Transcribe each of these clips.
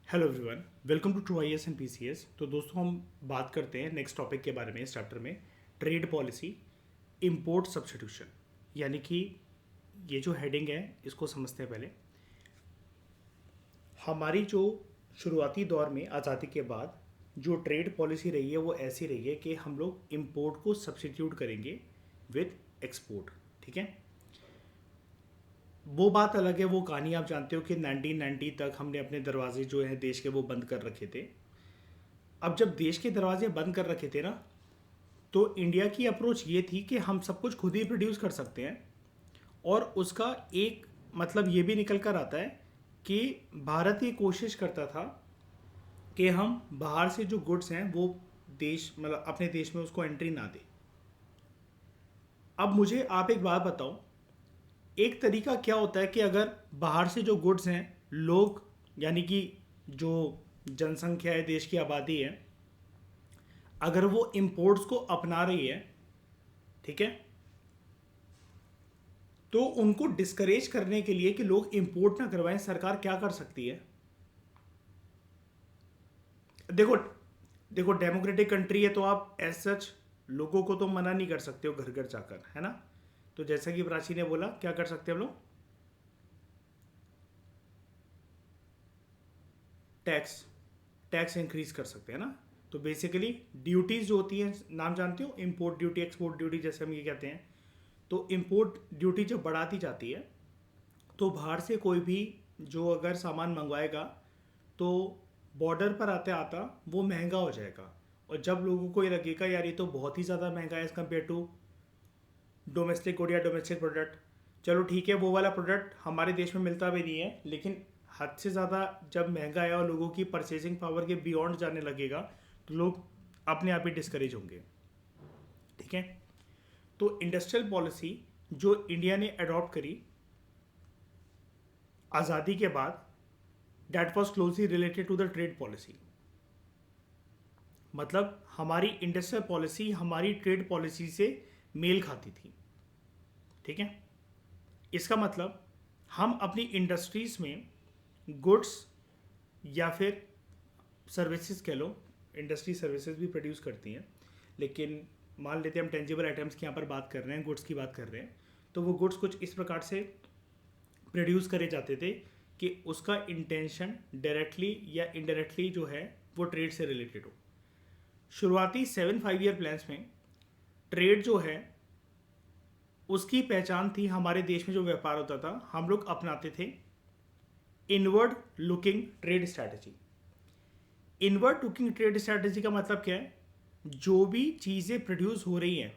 Hello everyone, welcome to true I S and P C S. तो दोस्तों हम बात करते हैं नेक्स्ट टॉपिक के बारे में इस चैप्टर में, ट्रेड पॉलिसी, इंपोर्ट सब्स्टिट्यूशन। यानी कि ये जो हेडिंग है इसको समझते हैं पहले। हमारी जो शुरुआती दौर में आज़ादी के बाद जो ट्रेड पॉलिसी रही है वो ऐसी रही है कि हम लोग इंपोर्ट को सब्स्टिट्यूट करेंगे विथ एक्सपोर्ट। ठीक है, वो बात अलग है, वो कहानी आप जानते हो कि 1990 तक हमने अपने दरवाजे जो हैं देश के वो बंद कर रखे थे। अब जब देश के दरवाजे बंद कर रखे थे ना, तो इंडिया की अप्रोच ये थी कि हम सब कुछ खुद ही प्रोड्यूस कर सकते हैं। और उसका एक मतलब ये भी निकल कर आता है कि भारत ये कोशिश करता था कि हम बाहर से जो गुड्स हैं वो देश मतलब अपने देश में उसको एंट्री ना दे। अब मुझे आप एक बात बताओ, एक तरीका क्या होता है कि अगर बाहर से जो गुड्स हैं लोग यानी कि जो जनसंख्या है, देश की आबादी है, अगर वो इंपोर्ट्स को अपना रही है, ठीक है, तो उनको डिस्करेज करने के लिए कि लोग इंपोर्ट ना करवाएं, सरकार क्या कर सकती है? देखो देखो डेमोक्रेटिक कंट्री है तो आप एज सच लोगों को तो मना नहीं कर सकते हो घर घर जाकर, है ना। तो जैसा कि प्राची ने बोला, क्या कर सकते हैं हम लोग? टैक्स टैक्स इंक्रीज कर सकते हैं ना। तो बेसिकली ड्यूटीज जो होती हैं, नाम जानते हो, इंपोर्ट ड्यूटी, एक्सपोर्ट ड्यूटी, जैसे हम ये कहते हैं। तो इंपोर्ट ड्यूटी जब बढ़ाती जाती है तो बाहर से कोई भी जो अगर सामान मंगवाएगा तो बॉर्डर पर आते आता वो महंगा हो जाएगा। और जब लोगों को ये लगेगा यार ये तो बहुत ही ज़्यादा महंगा है as compare to domestic good या डोमेस्टिक प्रोडक्ट, चलो ठीक है वो वाला प्रोडक्ट हमारे देश में मिलता भी नहीं है, लेकिन हद से ज़्यादा जब महंगा है और लोगों की परचेसिंग पावर के बियॉन्ड जाने लगेगा तो लोग अपने आप ही डिस्करेज होंगे। ठीक है, तो इंडस्ट्रियल पॉलिसी जो इंडिया ने अडॉप्ट करी आज़ादी के बाद, that was closely related to the trade policy. मतलब हमारी इंडस्ट्रियल पॉलिसी हमारी ट्रेड पॉलिसी से मेल खाती थी। ठीक है, इसका मतलब हम अपनी इंडस्ट्रीज में गुड्स या फिर सर्विसेज कह लो, इंडस्ट्री सर्विसेज भी प्रोड्यूस करती हैं, लेकिन मान लेते हैं हम टेंजिबल आइटम्स की यहाँ पर बात कर रहे हैं, गुड्स की बात कर रहे हैं, तो वो गुड्स कुछ इस प्रकार से प्रोड्यूस करे जाते थे कि उसका इंटेंशन डायरेक्टली या इनडायरेक्टली जो है वो ट्रेड से रिलेटेड हो। शुरुआती 7 5 ईयर प्लान्स में ट्रेड जो है उसकी पहचान थी, हमारे देश में जो व्यापार होता था हम लोग अपनाते थे inward looking trade strategy. Inward looking trade strategy का मतलब क्या है? जो भी चीज़ें प्रोड्यूस हो रही हैं,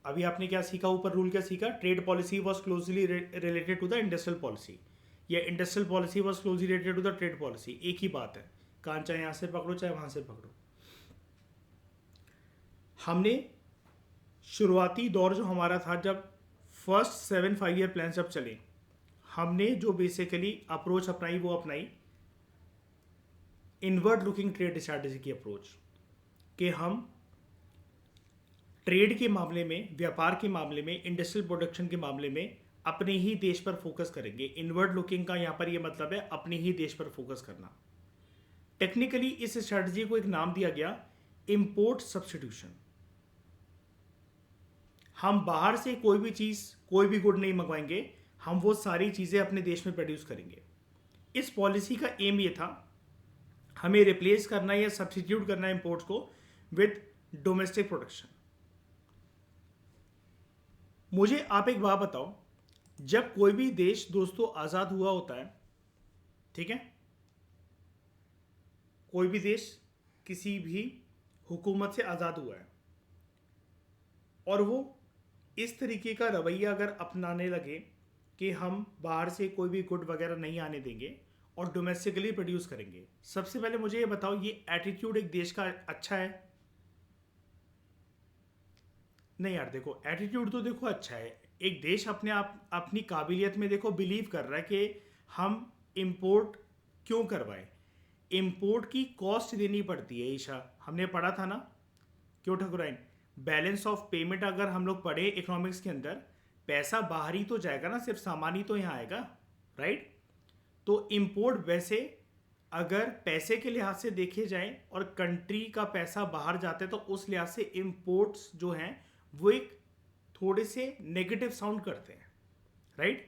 अभी आपने क्या सीखा, ऊपर रूल क्या सीखा, trade policy was closely related to the industrial policy, या industrial policy was closely related to the trade policy. एक ही बात है, कान चाहे यहाँ से पकड़ो चाहे वहाँ से पकड़ो। हमने शुरुआती दौर जो हमारा था, जब फर्स्ट 7 5 ईयर प्लान जब चले, हमने जो बेसिकली अप्रोच अपनाई वो अपनाई इनवर्ड लुकिंग ट्रेड स्ट्रैटेजी की अप्रोच, कि हम ट्रेड के मामले में, व्यापार के मामले में, इंडस्ट्रियल प्रोडक्शन के मामले में अपने ही देश पर फोकस करेंगे। इनवर्ड लुकिंग का यहाँ पर यह मतलब है अपने ही देश पर फोकस करना। टेक्निकली इस स्ट्रैटेजी को एक नाम दिया गया इंपोर्ट सब्स्टिट्यूशन। हम बाहर से कोई भी चीज़, कोई भी गुड नहीं मंगवाएंगे, हम वो सारी चीज़ें अपने देश में प्रोड्यूस करेंगे। इस पॉलिसी का एम ये था, हमें रिप्लेस करना या सब्स्टिट्यूट करना इंपोर्ट्स को विद डोमेस्टिक प्रोडक्शन। मुझे आप एक बात बताओ, जब कोई भी देश दोस्तों आज़ाद हुआ होता है, ठीक है, कोई भी देश किसी भी हुकूमत से आज़ाद हुआ है और वो इस तरीके का रवैया अगर अपनाने लगे कि हम बाहर से कोई भी गुड वगैरह नहीं आने देंगे और डोमेस्टिकली प्रोड्यूस करेंगे, सबसे पहले मुझे ये बताओ, ये एटीट्यूड एक देश का अच्छा है? नहीं यार, देखो एटीट्यूड तो देखो अच्छा है। एक देश अपने आप अपनी काबिलियत में देखो बिलीव कर रहा है कि हम इंपोर्ट क्यों करवाएं। इंपोर्ट की कॉस्ट देनी पड़ती है ईशा, हमने पढ़ा था ना, क्यों ठकुराइन? बैलेंस ऑफ पेमेंट अगर हम लोग पढ़े इकोनॉमिक्स के अंदर, पैसा बाहर ही तो जाएगा ना, सिर्फ सामान ही तो यहाँ आएगा, राइट? तो इंपोर्ट वैसे अगर पैसे के लिहाज से देखे जाए और कंट्री का पैसा बाहर जाता है तो उस लिहाज से इम्पोर्ट्स जो हैं वो एक थोड़े से नेगेटिव साउंड करते हैं, राइट।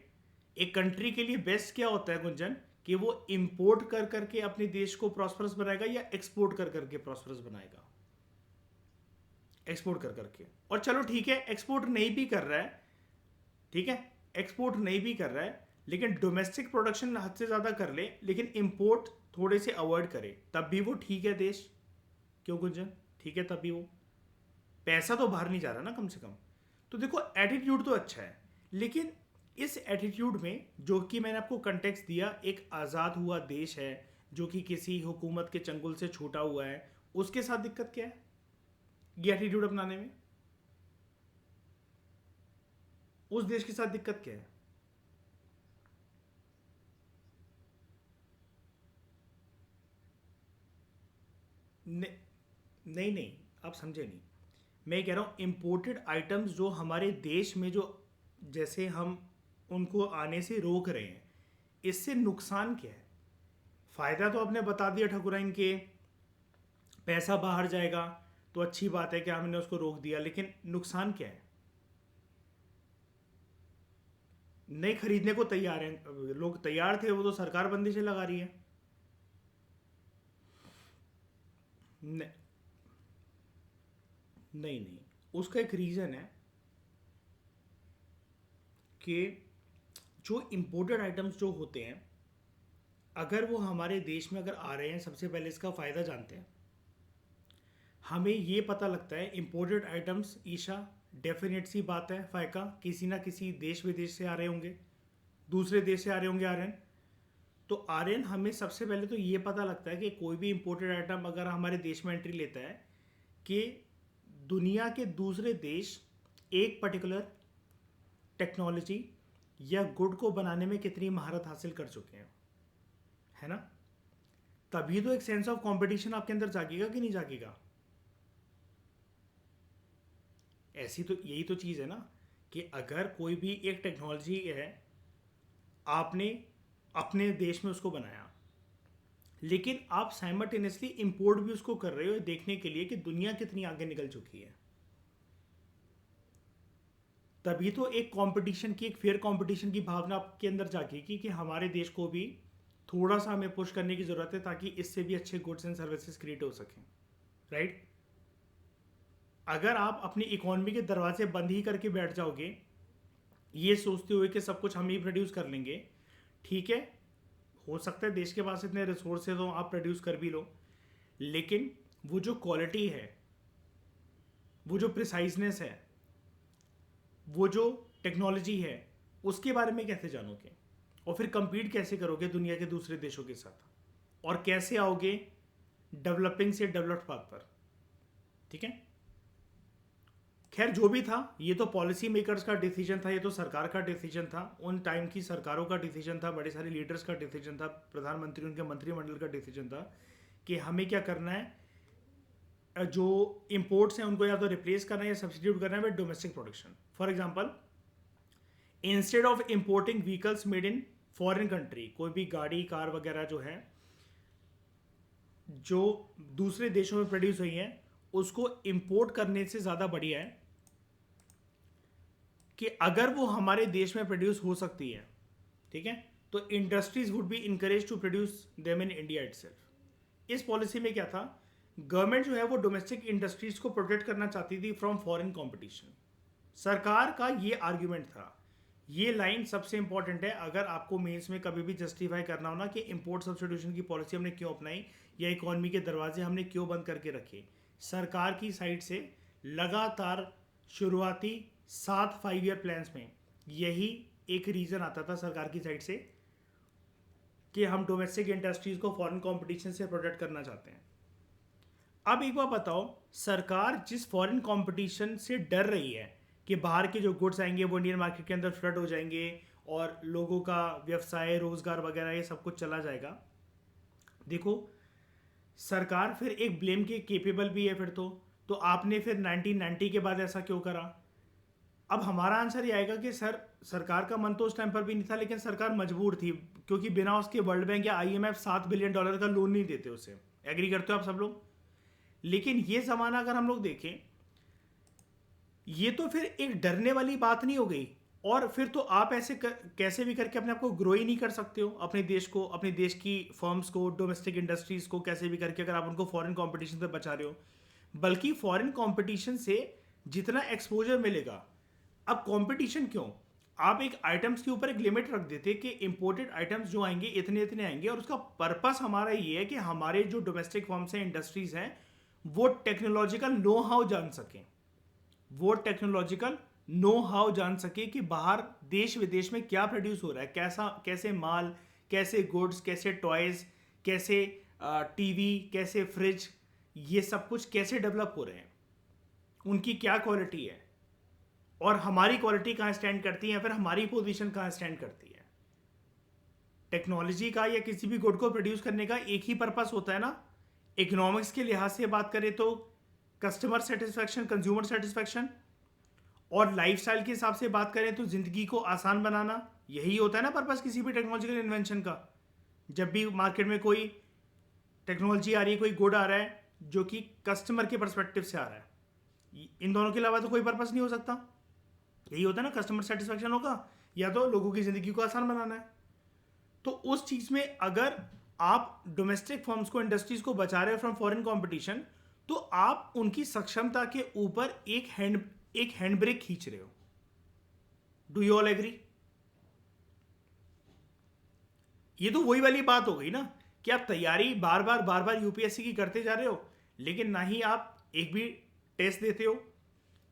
एक कंट्री के लिए बेस्ट क्या होता है गुंजन, कि वो इंपोर्ट कर करके अपने देश को प्रॉस्परस बनाएगा या एक्सपोर्ट कर करके प्रॉस्परस बनाएगा। एक्सपोर्ट कर करके, और चलो ठीक है एक्सपोर्ट नहीं भी कर रहा है, ठीक है एक्सपोर्ट नहीं भी कर रहा है, लेकिन डोमेस्टिक प्रोडक्शन हद से ज़्यादा कर ले, लेकिन इंपोर्ट थोड़े से अवॉइड करे, तब भी वो ठीक है देश। क्यों गुंजन, ठीक है तब भी वो पैसा तो बाहर नहीं जा रहा ना कम से कम। तो देखो एटीट्यूड तो अच्छा है, लेकिन इस एटीट्यूड में जो कि मैंने आपको कंटेक्स्ट दिया, एक आज़ाद हुआ देश है जो कि किसी हुकूमत के चंगुल से छूटा हुआ है, उसके साथ दिक्कत क्या है ये एटीट्यूड अपनाने में? उस देश के साथ दिक्कत क्या है? नहीं नहीं, आप समझे नहीं। मैं कह रहा हूँ इम्पोर्टेड आइटम्स जो हमारे देश में जो, जैसे हम उनको आने से रोक रहे हैं, इससे नुकसान क्या है? फ़ायदा तो आपने बता दिया ठकुराइन के, पैसा बाहर जाएगा तो अच्छी बात है कि हमने उसको रोक दिया, लेकिन नुकसान क्या है? नहीं खरीदने को तैयार हैं लोग, तैयार थे वो तो सरकार बंदिशें लगा रही है। नहीं नहीं नहीं, उसका एक रीज़न है कि जो इम्पोर्टेड आइटम्स जो होते हैं, अगर वो हमारे देश में अगर आ रहे हैं, सबसे पहले इसका फ़ायदा जानते हैं। हमें ये पता लगता है इम्पोर्टेड आइटम्स, ईशा डेफिनेट सी बात है फ़ायका किसी ना किसी देश विदेश से आ रहे होंगे, दूसरे देश से आ रहे होंगे आर्यन। तो आर्यन हमें सबसे पहले तो ये पता लगता है कि कोई भी इम्पोर्टेड आइटम अगर हमारे देश में एंट्री लेता है, कि दुनिया के दूसरे देश एक पर्टिकुलर टेक्नोलॉजी या गुड को बनाने में कितनी महारत हासिल कर चुके हैं, है ना। तभी तो एक सेंस ऑफ कंपटीशन आपके अंदर जागेगा कि नहीं जागेगा। ऐसी तो यही तो चीज़ है ना, कि अगर कोई भी एक टेक्नोलॉजी है, आपने अपने देश में उसको बनाया, लेकिन आप साइमल्टेनियसली इंपोर्ट भी उसको कर रहे हो देखने के लिए कि दुनिया कितनी आगे निकल चुकी है, तभी तो एक कंपटीशन की, एक फेयर कंपटीशन की भावना आपके अंदर जागेगी कि हमारे देश को भी थोड़ा सा हमें पुश करने की ज़रूरत है, ताकि इससे भी अच्छे गुड्स एंड सर्विसेज क्रिएट हो सकें, राइट। अगर आप अपनी इकोनॉमी के दरवाजे बंद ही करके बैठ जाओगे ये सोचते हुए कि सब कुछ हम ही प्रोड्यूस कर लेंगे, ठीक है हो सकता है देश के पास इतने रिसोर्सेज हो आप प्रोड्यूस कर भी लो, लेकिन वो जो क्वालिटी है, वो जो प्रिसाइजनेस है, वो जो टेक्नोलॉजी है, उसके बारे में कैसे जानोगे, और फिर compete कैसे करोगे दुनिया के दूसरे देशों के साथ, और कैसे आओगे डेवलपिंग से डेवलप्ड पाथ पर, ठीक है। खैर जो भी था, ये तो पॉलिसी मेकर्स का डिसीजन था, ये तो सरकार का डिसीजन था, उन टाइम की सरकारों का डिसीजन था, बड़े सारे लीडर्स का डिसीजन था, प्रधानमंत्री उनके मंत्रिमंडल का डिसीजन था कि हमें क्या करना है, जो इंपोर्ट्स हैं उनको या तो रिप्लेस करना है या सब्सिट्यूट करना है with domestic production. For example, instead of importing vehicles made in foreign country, कोई भी गाड़ी कार वगैरह जो है जो दूसरे देशों में प्रोड्यूस हुई हैं, उसको इंपोर्ट करने से ज़्यादा बढ़िया है कि अगर वो हमारे देश में प्रोड्यूस हो सकती है, ठीक है, तो industries would be encourage to produce them in India itself. इस पॉलिसी में क्या था, गवर्नमेंट जो है वो डोमेस्टिक इंडस्ट्रीज को प्रोटेक्ट करना चाहती थी फ्रॉम फॉरेन कंपटीशन। सरकार का ये आर्ग्यूमेंट था। ये लाइन सबसे इंपॉर्टेंट है अगर आपको मेंस में कभी भी जस्टिफाई करना हो ना कि इंपोर्ट सब्स्टिट्यूशन की पॉलिसी हमने क्यों अपनाई या इकोनॉमी के दरवाजे हमने क्यों बंद करके रखे। सरकार की साइड से लगातार शुरुआती 7 5 ईयर प्लान्स में यही एक रीज़न आता था सरकार की साइड से कि हम डोमेस्टिक इंडस्ट्रीज़ को फॉरेन कंपटीशन से प्रोटेक्ट करना चाहते हैं। अब एक बार बताओ, सरकार जिस फॉरेन कंपटीशन से डर रही है कि बाहर के जो गुड्स आएंगे वो इंडियन मार्केट के अंदर फ्लड हो जाएंगे और लोगों का व्यवसाय रोजगार वगैरह ये सब कुछ चला जाएगा, देखो सरकार फिर एक ब्लेम के केपेबल भी है। फिर तो आपने फिर 1990 के बाद ऐसा क्यों करा। अब हमारा आंसर ये आएगा कि सर सरकार का मन तो उस टाइम पर भी नहीं था, लेकिन सरकार मजबूर थी क्योंकि बिना उसके वर्ल्ड बैंक या IMF $7 बिलियन का लोन नहीं देते उसे। एग्री करते हो आप सब लोग? लेकिन ये ज़माना अगर हम लोग देखें, ये तो फिर एक डरने वाली बात नहीं हो गई। और फिर तो आप ऐसे कैसे भी करके अपने आप को ग्रो ही नहीं कर सकते हो, अपने देश को, अपने देश की फर्म्स को, डोमेस्टिक इंडस्ट्रीज को कैसे भी करके, अगर आप उनको फॉरेन कंपटीशन से बचा रहे हो। बल्कि फॉरेन कंपटीशन से जितना एक्सपोजर मिलेगा, अब कंपटीशन क्यों, आप एक आइटम्स के ऊपर एक लिमिट रख देते कि इंपोर्टेड आइटम्स जो आएंगे इतने इतने आएंगे, और उसका पर्पस हमारा ये है कि हमारे जो डोमेस्टिक फर्म्स हैं, इंडस्ट्रीज हैं, वो टेक्नोलॉजिकल नो हाउ जान सकें, वो टेक्नोलॉजिकल नो हाउ जान सके कि बाहर देश विदेश में क्या प्रोड्यूस हो रहा है, कैसा, कैसे माल, कैसे गुड्स, कैसे टॉयज, कैसे टीवी, कैसे फ्रिज, ये सब कुछ कैसे डेवलप हो रहे हैं, उनकी क्या क्वालिटी है, और हमारी क्वालिटी कहाँ स्टैंड करती है, या फिर हमारी पोजीशन कहाँ स्टैंड करती है। टेक्नोलॉजी का या किसी भी गुड को प्रोड्यूस करने का एक ही पर्पस होता है ना। इकोनॉमिक्स के लिहाज से बात करें तो कस्टमर सेटिस्फैक्शन, कंज्यूमर सेटिस्फैक्शन, और लाइफस्टाइल के हिसाब से बात करें तो जिंदगी को आसान बनाना, यही होता है ना पर्पस किसी भी टेक्नोलॉजिकल इन्वेंशन का। जब भी मार्केट में कोई टेक्नोलॉजी आ रही है, कोई गुड आ रहा है जो कि कस्टमर के पर्सपेक्टिव से आ रहा है, इन दोनों के अलावा तो कोई पर्पस नहीं हो सकता। यही होता है ना, कस्टमर सेटिस्फैक्शन होगा या तो लोगों की जिंदगी को आसान बनाना है। तो उस चीज में अगर आप डोमेस्टिक फर्म्स को, इंडस्ट्रीज को बचा रहे हो फ्रॉम फॉरेन कंपटीशन, तो आप उनकी सक्षमता के ऊपर एक हैंड ब्रेक खींच रहे हो। Do you all agree? ये तो वही वाली बात हो गई ना कि आप तैयारी बार बार यूपीएससी की करते जा रहे हो, लेकिन ना ही आप एक भी टेस्ट देते हो,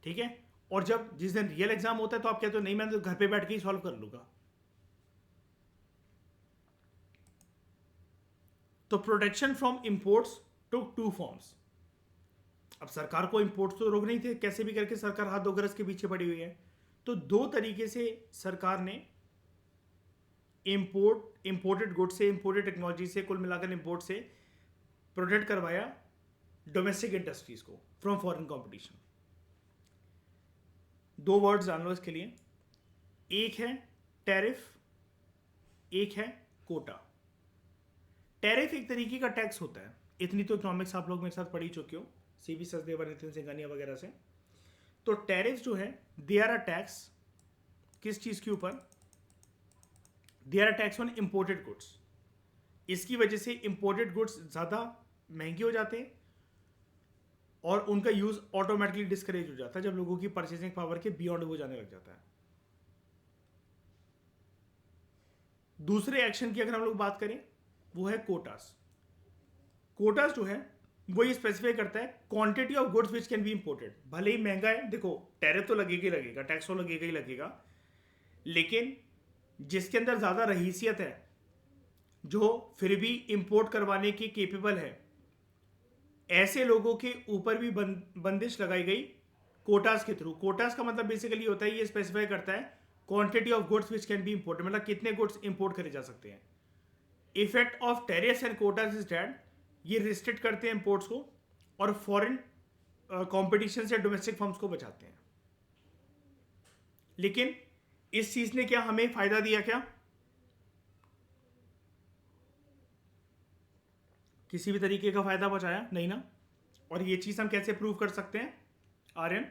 ठीक है। और जब जिस दिन रियल एग्जाम होता है तो आप कहते हो नहीं, मैं तो घर पे बैठ के ही सॉल्व कर लूंगा। तो protection from imports to two forms. अब सरकार को इंपोर्ट्स तो रोक नहीं थे, कैसे भी करके सरकार हाथ धो गरज के पीछे पड़ी हुई है। तो दो तरीके से सरकार ने इंपोर्टेड गुड्स से, इंपोर्टेड टेक्नोलॉजी से, कुल मिलाकर इंपोर्ट से प्रोटेक्ट करवाया डोमेस्टिक इंडस्ट्रीज को फ्रॉम फॉरेन कंपटीशन। दो वर्ड्स जान लो इसके लिए, एक है टैरिफ, एक है कोटा। टैरिफ एक तरीके का टैक्स होता है, इतनी तो इकोनॉमिक्स आप लोग मेरे साथ पढ़ी चुके हो, सीवी सचदेव, नितिन सिंघानिया वगैरह से। तो टैरिफ जो है, दे आर अ टैक्स, किस चीज के ऊपर? They are a tax on imported goods. इसकी वजह से इंपोर्टेड गुड्स ज्यादा महंगे हो जाते हैं और उनका यूज ऑटोमेटिकली डिस्करेज हो जाता है जब लोगों की परचेसिंग पावर के बियॉन्ड हो जाने लग जाता है। दूसरे एक्शन की अगर हम लोग बात करें, वो है कोटास। कोटास जो है वो ये स्पेसिफाई करता है quantity of goods which can be imported. भले ही महंगा है, देखो टैरिफ तो लगेगा ही लगेगा, टैक्स तो लगेगा ही लगेगा, लेकिन जिसके अंदर ज्यादा रहीसियत है, जो फिर भी इंपोर्ट करवाने की केपेबल है, ऐसे लोगों के ऊपर भी बंदिश लगाई गई कोटास के थ्रू। कोटास का मतलब बेसिकली होता है, ये स्पेसिफाई करता है quantity of goods which can be imported, मतलब कितने गुड्स इंपोर्ट करे जा सकते हैं। Effect of tariffs and quotas is that ये रिस्ट्रिक्ट करते हैं इंपोर्ट्स को और फॉरेन कंपटीशन से डोमेस्टिक फर्म्स को बचाते हैं। लेकिन इस चीज ने क्या हमें फायदा दिया? क्या किसी भी तरीके का फायदा पहुंचाया? नहीं ना। और ये चीज हम कैसे प्रूव कर सकते हैं? आर्यन,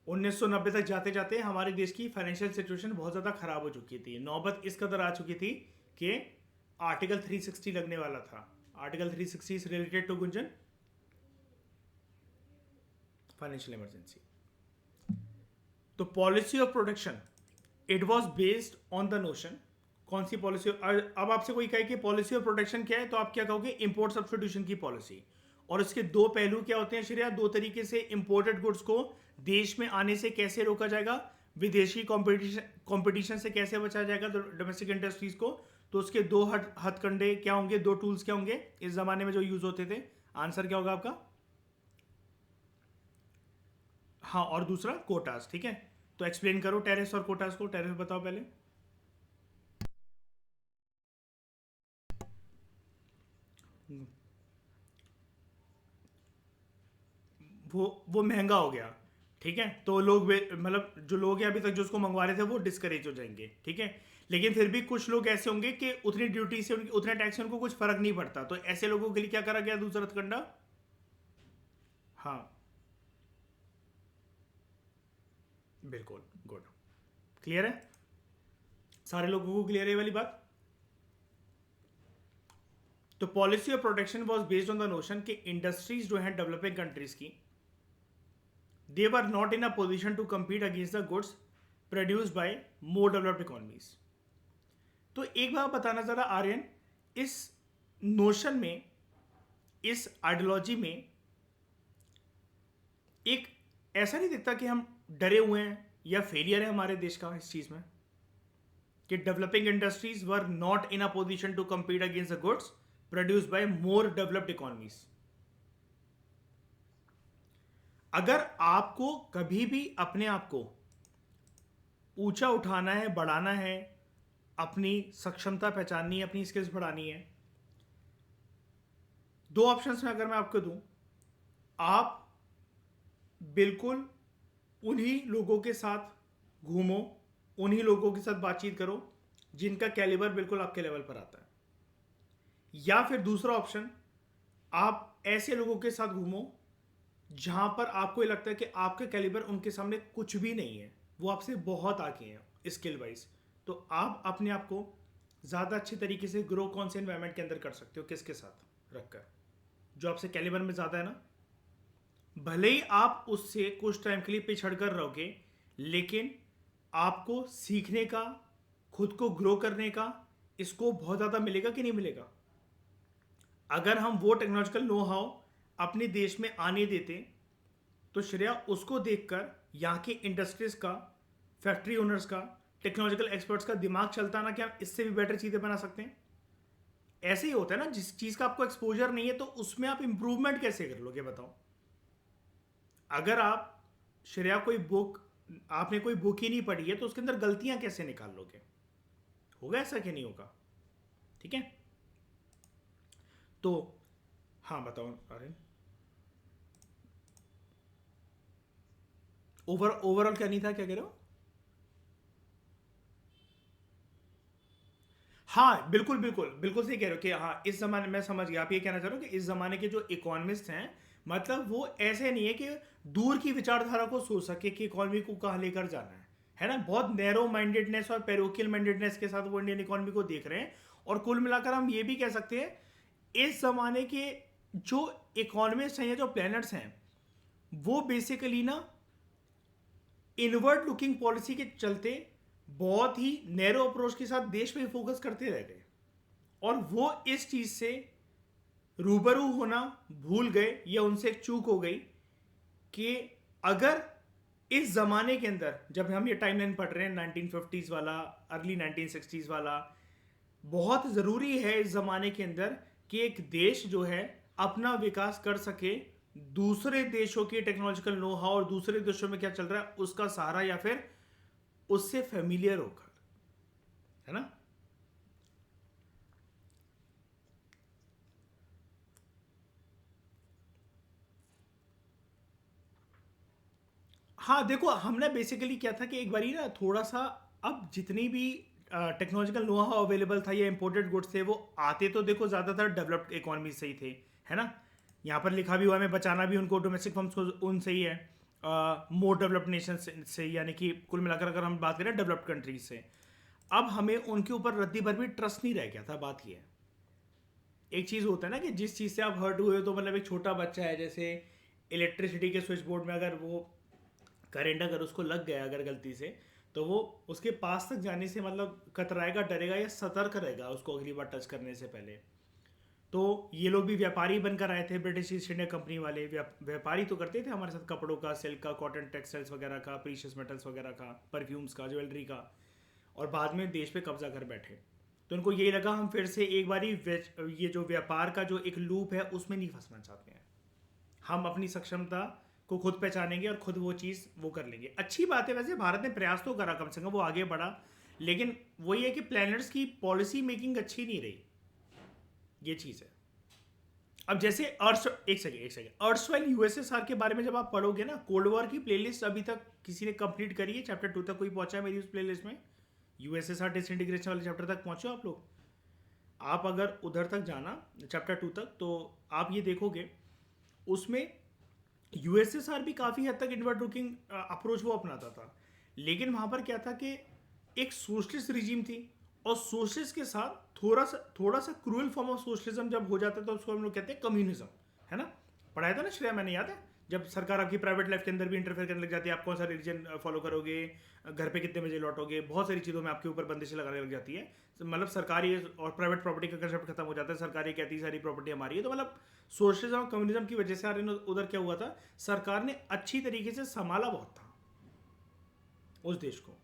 1990 तक जाते जाते हमारे देश की फाइनेंशियल सिचुएशन बहुत ज्यादा खराब हो चुकी थी, नौबत इस कदर आ चुकी थी कि आर्टिकल 360 लगने वाला था। आर्टिकल 360 इज रिलेटेड टू गुंजन फाइनेंशियल इमरजेंसी। तो policy of protection, it was based on the notion, कौन सी पॉलिसी? अब आपसे कोई कहे कि पॉलिसी ऑफ प्रोटेक्शन क्या है, तो आप क्या कहोगे? इंपोर्ट सब्स्टिट्यूशन की पॉलिसी। और इसके दो पहलू क्या होते हैं श्रेया? दो तरीके से इंपोर्टेड गुड्स को देश में आने से कैसे रोका जाएगा, विदेशी कंपटीशन से कैसे बचाया जाएगा डोमेस्टिक इंडस्ट्रीज को। तो उसके दो हथकंडे क्या होंगे, दो टूल्स क्या होंगे इस जमाने में जो यूज होते थे? आंसर क्या होगा आपका? हाँ, और दूसरा कोटास। ठीक है, तो एक्सप्लेन करो टैरिफ और कोटास को। टैरिफ बताओ पहले। वो महंगा हो गया, ठीक है, तो लोग मतलब जो लोग हैं अभी तक जो उसको मंगवा रहे थे वो डिस्करेज हो जाएंगे, ठीक है। लेकिन फिर भी कुछ लोग ऐसे होंगे कि उतनी ड्यूटी से उतने टैक्स से उनको कुछ फर्क नहीं पड़ता, तो ऐसे लोगों के लिए क्या करा गया दूसरा हथकंडा? हाँ, बिल्कुल, गुड, क्लियर है सारे लोगों को? क्लियर है ये वाली बात? तो policy of protection was based on the notion कि इंडस्ट्रीज जो हैं डेवलपिंग कंट्रीज की, they were not in a position to compete against the goods produced by more developed economies. तो एक बात बताना जरा आर्यन, इस नोशन में, इस आइडियोलॉजी में एक ऐसा नहीं दिखता कि हम डरे हुए हैं या फेलियर है हमारे देश का इस चीज में, कि developing industries were not in a position to compete against the goods produced by more developed economies. अगर आपको कभी भी अपने आप को ऊंचा उठाना है, बढ़ाना है, अपनी सक्षमता पहचाननी है, अपनी स्किल्स बढ़ानी है, दो ऑप्शंस में अगर मैं आपको दूं, आप बिल्कुल उन्हीं लोगों के साथ घूमो, उन्हीं लोगों के साथ बातचीत करो जिनका कैलिबर बिल्कुल आपके लेवल पर आता है, या फिर दूसरा ऑप्शन, आप ऐसे लोगों के साथ घूमो जहां पर आपको ये लगता है कि आपका कैलिबर उनके सामने कुछ भी नहीं है, वो आपसे बहुत आगे हैं स्किल वाइज, तो आप अपने आप को ज़्यादा अच्छे तरीके से ग्रो कौन से एनवायरनमेंट के अंदर कर सकते हो, किसके साथ रखकर, जो आपसे कैलिबर में ज़्यादा है ना। भले ही आप उससे कुछ टाइम के लिए पिछड़ कर रहोगे, लेकिन आपको सीखने का, खुद को ग्रो करने का इसको बहुत ज़्यादा मिलेगा कि नहीं मिलेगा? अगर हम वो टेक्नोलॉजिकल नो हाउ अपने देश में आने देते, तो श्रेया उसको देखकर यहाँ के इंडस्ट्रीज का, फैक्ट्री ओनर्स का, टेक्नोलॉजिकल एक्सपर्ट्स का दिमाग चलता ना कि हम इससे भी बेटर चीज़ें बना सकते हैं। ऐसे ही होता है ना, जिस चीज़ का आपको एक्सपोजर नहीं है तो उसमें आप इंप्रूवमेंट कैसे कर लोगे बताओ? अगर आप श्रेया कोई बुक, आपने कोई बुक ही नहीं पढ़ी है तो उसके अंदर गलतियां कैसे निकाल लोगे? होगा ऐसा कि नहीं होगा? ठीक है, तो हाँ बताओ अरे, ओवरऑल क्या नहीं था, क्या कह रहे हो? हाँ बिल्कुल बिल्कुल बिल्कुल सही कह रहे हो कि हाँ इस जमाने में, समझ गया आप ये कहना चाह रहे हो कि इस जमाने के जो इकोनॉमिस्ट हैं, मतलब वो ऐसे नहीं है कि दूर की विचारधारा को सोच सके कि इकोनॉमी को कहाँ लेकर जाना है ना, बहुत नैरो माइंडेडनेस और पेरोकियल माइंडेडनेस के साथ वो इंडियन इकोनॉमी को देख रहे हैं। और कुल मिलाकर हम ये भी कह सकते हैं, इस जमाने के जो इकोनॉमिस्ट हैं या जो प्लानर्स हैं, वो बेसिकली ना इनवर्ड लुकिंग पॉलिसी के चलते बहुत ही नैरो अप्रोच के साथ देश पे फोकस करते रह गए, और वो इस चीज से रूबरू होना भूल गए, या उनसे एक चूक हो गई कि अगर इस जमाने के अंदर, जब हम ये टाइमलाइन पढ़ रहे हैं 1950s वाला, अर्ली 1960s वाला, बहुत ज़रूरी है इस ज़माने के अंदर कि एक देश जो है अपना विकास कर सके दूसरे देशों की टेक्नोलॉजिकल नो हाउ और दूसरे देशों में क्या चल रहा है उसका सहारा, या फिर उससे फेमिलियर होकर, है ना। हाँ देखो, हमने बेसिकली क्या था कि एक बारी ना थोड़ा सा, अब जितनी भी टेक्नोलॉजिकल नो हाउ अवेलेबल था या इंपोर्टेड गुड्स थे, वो आते तो देखो ज़्यादातर डेवलप्ड इकोनॉमी से ही थे, है ना। यहाँ पर लिखा भी हुआ है, हमें बचाना भी उनको, डोमेस्टिक फर्म्स को उनसे ही है, मोर डेवलप्ड नेशन से, यानी कि कुल मिलाकर अगर हम बात करें डेवलप्ड कंट्रीज से, अब हमें उनके ऊपर रद्दी भर भी ट्रस्ट नहीं रह गया था। बात ये है, एक चीज़ होता है ना कि जिस चीज़ से आप हर्ट हुए हो, तो मतलब एक छोटा बच्चा है, जैसे इलेक्ट्रिसिटी के स्विच बोर्ड में अगर वो करंट अगर उसको लग गया अगर गलती से, तो वो उसके पास तक जाने से मतलब कतराएगा, डरेगा या सतर्क रहेगा उसको अगली बार टच करने से पहले। तो ये लोग भी व्यापारी बनकर आए थे, ब्रिटिश ईस्ट इंडिया कंपनी वाले व्यापारी तो करते थे हमारे साथ, कपड़ों का, सिल्क का, कॉटन टेक्सटाइल्स वगैरह का, प्रीशियस मेटल्स वगैरह का, परफ्यूम्स का, ज्वेलरी का, और बाद में देश पे कब्जा कर बैठे। तो उनको यही लगा हम फिर से एक बारी ये जो व्यापार का जो एक लूप है उसमें नहीं फंसना चाहते हैं, हम अपनी सक्षमता को खुद पहचानेंगे और खुद वो चीज़ वो कर लेंगे। अच्छी बात है, वैसे भारत ने प्रयास तो करा, कम से कम वो आगे बढ़ा, लेकिन वही है कि प्लानर्स की पॉलिसी मेकिंग अच्छी नहीं रही, ये चीज़ है। अब जैसे एक सेकंड अर्सवाइल यूएसएसआर के बारे में जब आप पढ़ोगे ना, कोल्ड वॉर की प्लेलिस्ट अभी तक किसी ने कंप्लीट करी है? चैप्टर 2 तक कोई पहुंचा है मेरी उस प्लेलिस्ट में? यूएसएसआर डिसइंटीग्रेशन वाले चैप्टर तक पहुंचे हो आप लोग? आप अगर उधर तक जाना चैप्टर 2 तक, तो आप ये देखोगे उसमें यूएसएसआर भी काफ़ी हद तक इनवर्ड लुकिंग अप्रोच वो अपनाता था, लेकिन वहाँ पर क्या था कि एक सोशलिस्ट रिजीम थी, और सोशलिस्ट के साथ थोड़ा सा क्रूअल फॉर्म ऑफ सोशलिज्म जब हो जाता है तो उसको हम लोग कहते हैं कम्युनिज्म, है ना? पढ़ाया था ना श्रेया, मैंने, याद है? जब सरकार आपकी प्राइवेट लाइफ के अंदर भी इंटरफेयर करने लग जाती है, आप कौन सा रिलीजन फॉलो करोगे, घर पे कितने बजे लौटोगे, बहुत सारी चीज़ों में आपके ऊपर बंदिशें लगाने लग जाती है। मतलब सरकारी और प्राइवेट प्रॉपर्टी का कंसेप्ट खत्म हो जाता है, सरकार ये कहती है सारी प्रॉपर्टी हमारी है। तो मतलब सोशलिज्म और कम्युनिज्म की वजह से यार उधर क्या हुआ था, सरकार ने अच्छी तरीके से संभाला बहुत था उस देश को।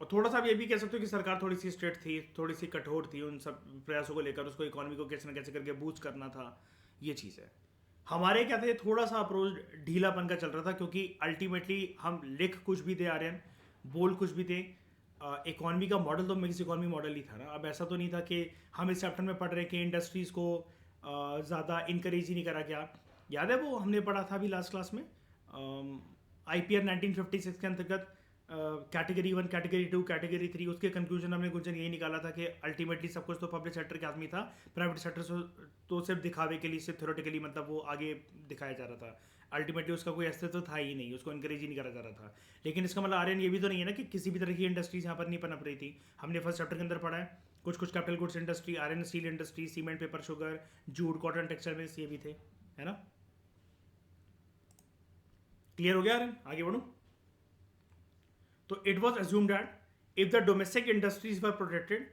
और थोड़ा सा आप ये भी कह सकते हो कि सरकार थोड़ी सी स्ट्रेट थी, थोड़ी सी कठोर थी उन सब प्रयासों को लेकर, उसको इकोनॉमी को कैसे ना कैसे करके बूस्ट करना था, ये चीज़ है। हमारे क्या था, थोड़ा सा अप्रोच ढीलापन का चल रहा था, क्योंकि अल्टीमेटली हम लिख कुछ भी थे आर्यन, बोल कुछ भी थे, इकोनॉमी का मॉडल तो मिक्स इकोनॉमी मॉडल ही था ना। अब ऐसा तो नहीं था कि हम इस चैप्टर में पढ़ रहे हैं कि इंडस्ट्रीज़ को ज़्यादा इनकरेज ही नहीं करा गया। याद है वो हमने पढ़ा था अभी लास्ट क्लास में, IPR 1956 के अंतर्गत कैटेगरी 1, कैटेगरी 2, कैटेगरी 3, उसके कंक्लूजन हमने कुछ यही निकाला था कि अल्टीमेटली सब कुछ तो पब्लिक सेक्टर के आदमी था, प्राइवेट सेक्टर तो सिर्फ दिखावे के लिए, सिर्फ थ्योरेटिकली मतलब वो आगे दिखाया जा रहा था, अल्टीमेटली उसका कोई अस्तित्व था ही नहीं, उसको इंकरेज ही नहीं करा जा रहा था। लेकिन इसका मतलब आर्यन ये भी तो नहीं है ना कि किसी भी तरह की इंडस्ट्रीज यहाँ पर नहीं पनप रही थी। हमने फर्स्ट चैप्टर के अंदर पढ़ा है कुछ capital goods industry, iron steel industry, cement, paper, sugar, jute, cotton, textile mills, ये भी थे, है ना? क्लियर हो गया आर्यन? आगे बढ़ूँ? तो it was assumed that if the domestic industries were protected,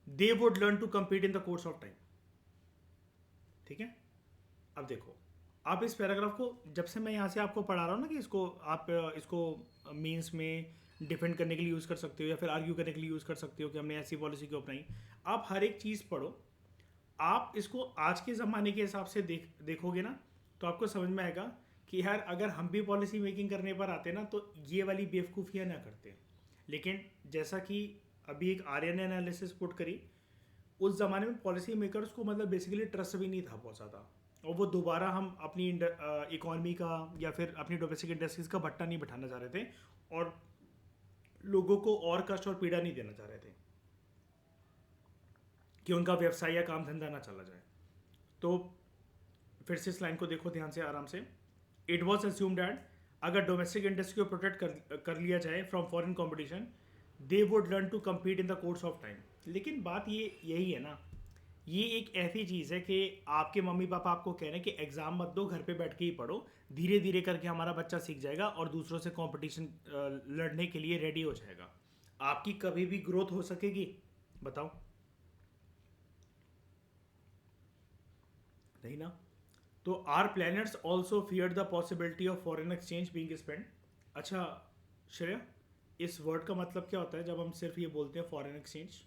they would learn to compete in the course of time. ठीक है? अब देखो, आप इस पैराग्राफ को जब से मैं यहाँ से आपको पढ़ा रहा हूँ ना कि इसको आप इसको मीन्स में डिफेंड करने के लिए यूज़ कर सकते हो या फिर आर्ग्यू करने के लिए यूज़ कर सकते हो कि हमने ऐसी पॉलिसी क्यों अपनाई। आप हर एक चीज़ पढ़ो, आप इसको आज के ज़माने के हिसाब से देखोगे ना, तो आपको समझ में आएगा कि यार अगर हम भी पॉलिसी मेकिंग करने पर आते ना तो ये वाली बेवकूफ़ियाँ ना करते। लेकिन जैसा कि अभी एक आर्यन ने एनालिसिस पुट करी, उस ज़माने में पॉलिसी मेकर्स को मतलब बेसिकली ट्रस्ट भी नहीं था बहुत ज़्यादा, और वो दोबारा हम अपनी इकॉनमी का या फिर अपनी डोमेस्टिक इंडस्ट्रीज़ का भट्टा नहीं बैठाना चाह रहे थे, और लोगों को और कष्ट और पीड़ा नहीं देना चाह रहे थे कि उनका व्यवसाय या काम धंधा ना चला जाए। तो फिर से इस लाइन को देखो ध्यान से, आराम से। इट वॉज अस्यूम डैट अगर डोमेस्टिक इंडस्ट्री को प्रोटेक्ट कर लिया जाए from foreign competition, they would learn to compete in the course of time. लेकिन बात ये यही है ना, ये एक ऐसी चीज़ है कि आपके मम्मी पापा आपको कह रहे हैं कि एग्ज़ाम मत दो, घर पे बैठ के ही पढ़ो, धीरे धीरे करके हमारा बच्चा सीख जाएगा और दूसरों से कंपटीशन लड़ने के लिए रेडी हो जाएगा। आपकी कभी भी ग्रोथ हो सकेगी? बताओ, नहीं ना। तो are planets also fear the possibility of foreign exchange being spend. अच्छा श्रेया, इस वर्ड का मतलब क्या होता है जब हम सिर्फ ये बोलते हैं फॉरेन एक्सचेंज?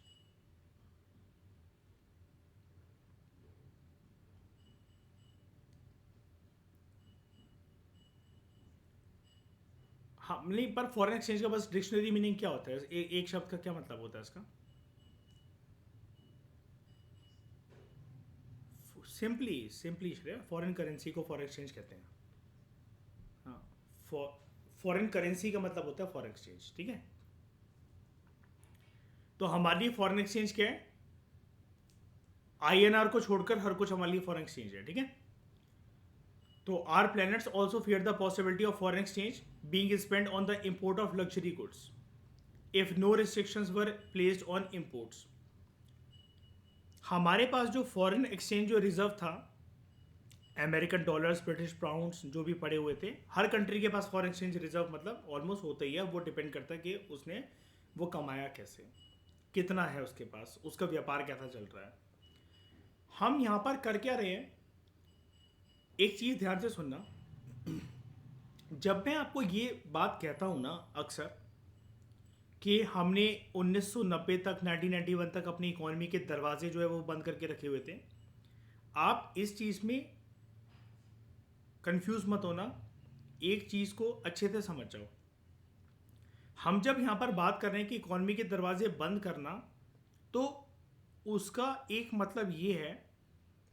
हाँ नहीं, पर फॉरेन एक्सचेंज का बस डिक्शनरी मीनिंग क्या होता है? एक शब्द का क्या मतलब होता है इसका? सिंपली श्रेया, फॉरेन करेंसी को फॉरेन एक्सचेंज कहते हैं। हाँ, फॉरेन करेंसी का मतलब होता है फॉरेन एक्सचेंज, ठीक है? तो हमारे लिए फॉरेन एक्सचेंज क्या है? INR को छोड़कर हर कुछ हमारे लिए फॉरेन एक्सचेंज है, ठीक है? तो are planets also fear the possibility of foreign exchange being spend on the import of luxury goods if no restrictions were placed on imports. हमारे पास जो फॉरेन एक्सचेंज जो रिजर्व था, अमेरिकन डॉलर्स, ब्रिटिश पाउंड्स जो भी पड़े हुए थे, हर कंट्री के पास फॉरेन एक्सचेंज रिजर्व मतलब ऑलमोस्ट होता ही है। वो डिपेंड करता है कि उसने वो कमाया कैसे, कितना है उसके पास, उसका व्यापार कैसा चल रहा है। हम यहाँ पर कर क्या रहे हैं, एक चीज़ ध्यान से सुनना। जब मैं आपको ये बात कहता हूँ ना अक्सर कि हमने 1990 तक, 1991 तक अपनी इकोनॉमी के दरवाजे जो है वो बंद करके रखे हुए थे, आप इस चीज़ में कंफ्यूज मत होना, एक चीज़ को अच्छे से समझ जाओ। हम जब यहाँ पर बात कर रहे हैं कि इकोनॉमी के दरवाजे बंद करना, तो उसका एक मतलब ये है,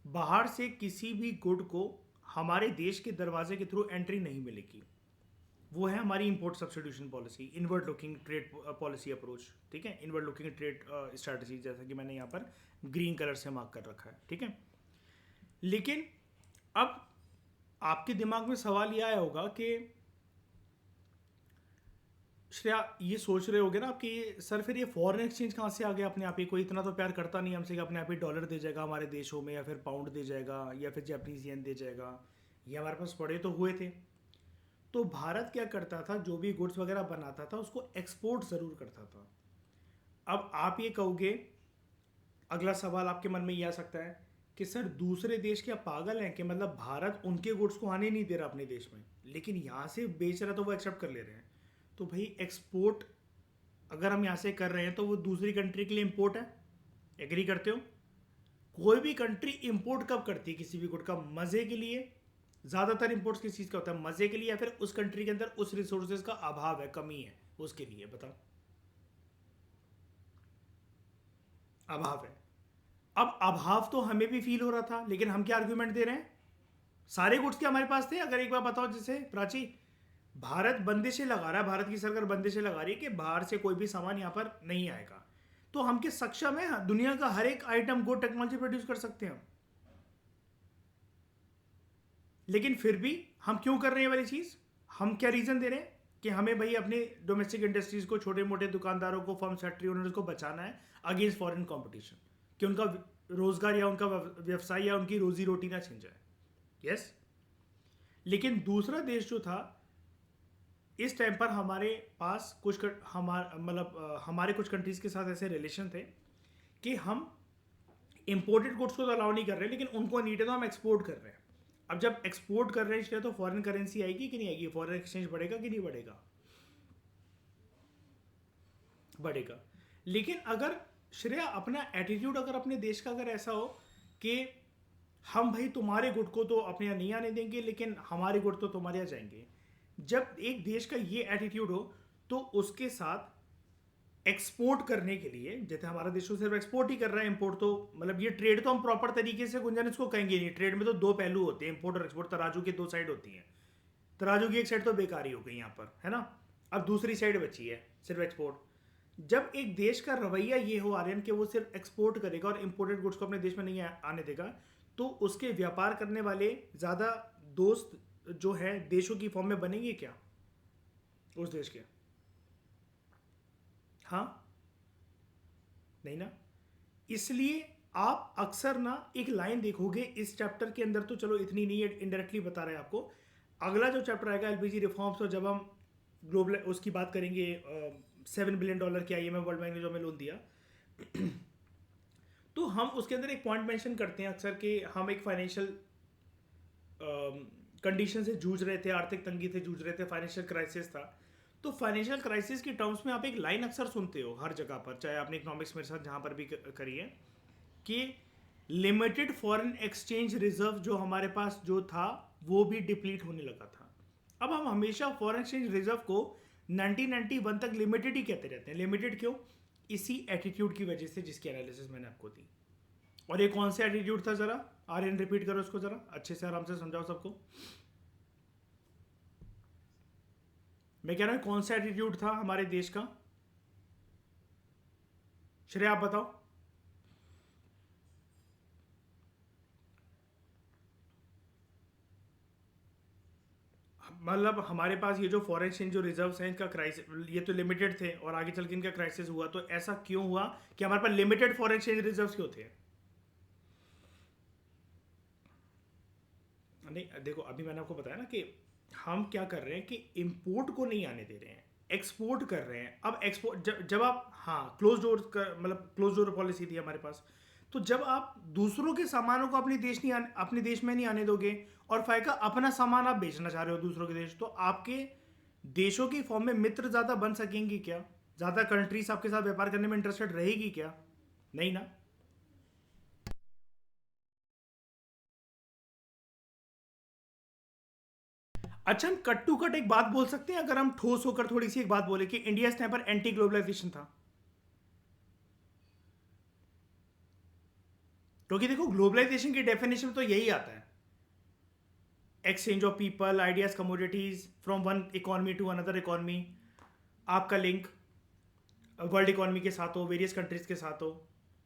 बाहर से किसी भी गुड को हमारे देश के दरवाजे के थ्रू एंट्री नहीं मिलेगी। वो है हमारी import substitution policy, inward looking trade policy approach. ठीक है, इनवर्ड लुकिंग ट्रेड स्ट्रैटेजी, जैसा कि मैंने यहाँ पर ग्रीन कलर से मार्क कर रखा है। ठीक है, लेकिन अब आपके दिमाग में सवाल यह आया होगा कि श्रेया ये सोच रहे होगे ना आप कि सर फिर ये फॉरेन एक्सचेंज कहाँ से आ गया अपने आप ही? कोई इतना तो प्यार करता नहीं हमसे कि अपने आप ही डॉलर दे जाएगा हमारे देशों में, या फिर पाउंड दे जाएगा, या फिर जापानीज येन दे जाएगा। ये हमारे पास पड़े तो हुए थे। तो भारत क्या करता था, जो भी गुड्स वगैरह बनाता था उसको एक्सपोर्ट ज़रूर करता था। अब आप ये कहोगे, अगला सवाल आपके मन में ये आ सकता है कि सर दूसरे देश क्या पागल हैं कि मतलब भारत उनके गुड्स को आने नहीं दे रहा अपने देश में, लेकिन यहाँ से बेच रहा तो वो एक्सेप्ट कर ले रहे हैं। तो भाई एक्सपोर्ट अगर हम यहाँ से कर रहे हैं तो वो दूसरी कंट्री के लिए इम्पोर्ट है। एग्री करते हो? कोई भी कंट्री इंपोर्ट कब करती है किसी भी गुड का? मज़े के लिए। ज़्यादातर इंपोर्ट्स किस चीज़ का होता है? मज़े के लिए, या फिर उस कंट्री के अंदर उस रिसोर्सेज का अभाव है, कमी है, उसके लिए। बताओ, अभाव है। अब अभाव तो हमें भी फील हो रहा था, लेकिन हम क्या आर्ग्यूमेंट दे रहे हैं? सारे गुड्स के हमारे पास थे। अगर एक बार बताओ, जैसे प्राची, भारत बंदिशें लगा रहा है, भारत की सरकार बंदिशें लगा रही है कि बाहर से कोई भी सामान यहाँ पर नहीं आएगा, तो हम किस सक्षम है दुनिया का हर एक आइटम गुड टेक्नोलॉजी प्रोड्यूस कर सकते हैं। लेकिन फिर भी हम क्यों कर रहे हैं वाली चीज़? हम क्या रीज़न दे रहे हैं कि हमें भाई अपने डोमेस्टिक इंडस्ट्रीज़ को, छोटे मोटे दुकानदारों को, फर्म फैक्ट्री ओनर्स को बचाना है अगेंस्ट फॉरेन कंपटीशन, कि उनका रोज़गार या उनका व्यवसाय या उनकी रोजी रोटी ना छिन जाए। यस। लेकिन दूसरा देश जो था, इस टाइम पर हमारे पास कुछ हमारे कुछ कंट्रीज़ के साथ ऐसे रिलेशन थे कि हम इंपोर्टेड गुड्स को तो अलाउ नहीं कर रहे, लेकिन उनको नीड है तो हम एक्सपोर्ट कर रहे हैं। अब जब एक्सपोर्ट कर रहे हैं तो फॉरेन करेंसी आएगी कि नहीं आएगी? फॉरेन एक्सचेंज बढ़ेगा कि नहीं बढ़ेगा? बढ़ेगा। लेकिन अगर श्रेया अपना एटीट्यूड अगर अपने देश का अगर ऐसा हो कि हम भाई तुम्हारे गुड को तो अपने यहाँ नहीं आने देंगे, लेकिन हमारे गुड तो तुम्हारे यहाँ जाएंगे, जब एक देश का ये एटीट्यूड हो तो उसके साथ एक्सपोर्ट करने के लिए, जैसे हमारा देश तो सिर्फ एक्सपोर्ट ही कर रहा है, इंपोर्ट तो मतलब ये ट्रेड तो हम प्रॉपर तरीके से गुंजन इसको कहेंगे नहीं। ट्रेड में तो दो पहलू होते हैं, इंपोर्ट और एक्सपोर्ट, तराजू की दो साइड होती हैं। तराजू की एक साइड तो बेकार ही हो गई यहाँ पर, है ना। अब दूसरी साइड बची है सिर्फ एक्सपोर्ट। जब एक देश का रवैया ये हो आर्यन कि वो सिर्फ एक्सपोर्ट करेगा और इंपोर्टेड गुड्स को अपने देश में नहीं आने देगा, तो उसके व्यापार करने वाले ज़्यादा दोस्त जो है देशों की फॉर्म में बनेंगे क्या उस देश के? हाँ, नहीं ना। इसलिए आप अक्सर ना एक लाइन देखोगे इस चैप्टर के अंदर, तो चलो इतनी नहीं है, इनडायरेक्टली बता रहे हैं आपको। अगला जो चैप्टर आएगा एलपीजी रिफॉर्म्स, तो जब हम ग्लोबल उसकी बात करेंगे, $7 बिलियन की आईएमएफ वर्ल्ड बैंक ने जो हमें लोन दिया, तो हम उसके अंदर एक पॉइंट मेंशन करते हैं अक्सर कि हम एक फाइनेंशियल कंडीशन से जूझ रहे थे, आर्थिक तंगी से जूझ रहे थे, फाइनेंशियल क्राइसिस था। तो फाइनेंशियल क्राइसिस की टर्म्स में आप एक लाइन अक्सर सुनते हो हर जगह पर, चाहे आपने इकोनॉमिक्स मेरे साथ जहाँ पर भी करी है, कि लिमिटेड फॉरेन एक्सचेंज रिजर्व जो हमारे पास जो था वो भी डिप्लीट होने लगा था। अब हम हमेशा फॉरेन एक्सचेंज रिजर्व को 1991 तक लिमिटेड ही कहते रहते हैं। लिमिटेड क्यों? इसी एटीट्यूड की वजह से जिसकी एनालिसिस मैंने आपको दी। और ये कौन सा एटीट्यूड था? जरा आर्यन रिपीट करो उसको, जरा अच्छे से आराम से समझाओ सबको। मैं कह रहा हूं कौन सा एटीट्यूड था हमारे देश का? श्रेया आप बताओ। मतलब हमारे पास ये जो फॉरेन एक्सचेंज जो रिजर्व्स हैं, इनका क्राइसिस, ये तो लिमिटेड थे और आगे चल के इनका क्राइसिस हुआ, तो ऐसा क्यों हुआ कि हमारे पास लिमिटेड फॉरेन एक्सचेंज रिजर्व्स क्यों थे? नहीं देखो, अभी मैंने आपको बताया ना कि हम क्या कर रहे हैं कि इंपोर्ट को नहीं आने दे रहे हैं, एक्सपोर्ट कर रहे हैं। अब एक्सपोर्ट जब आप, हाँ, क्लोज डोर मतलब क्लोज डोर पॉलिसी थी हमारे पास। तो जब आप दूसरों के सामानों को अपने देश में नहीं आने दोगे, और फायदा अपना सामान आप बेचना चाह रहे हो दूसरों के देश, तो आपके देशों की फॉर्म में मित्र ज़्यादा बन सकेंगी क्या? ज़्यादा कंट्रीज आपके साथ व्यापार करने में इंटरेस्टेड रहेगी क्या? नहीं ना। अच्छा, हम कट टू कट एक बात बोल सकते हैं, अगर हम ठोस होकर थोड़ी सी एक बात बोले कि इंडिया इस टाइम पर एंटी ग्लोबलाइजेशन था। क्योंकि देखो ग्लोबलाइजेशन की डेफिनेशन तो यही आता है, exchange of people, ideas, commodities from one economy to another economy, आपका लिंक वर्ल्ड इकोनॉमी के साथ हो, वेरियस कंट्रीज के साथ हो,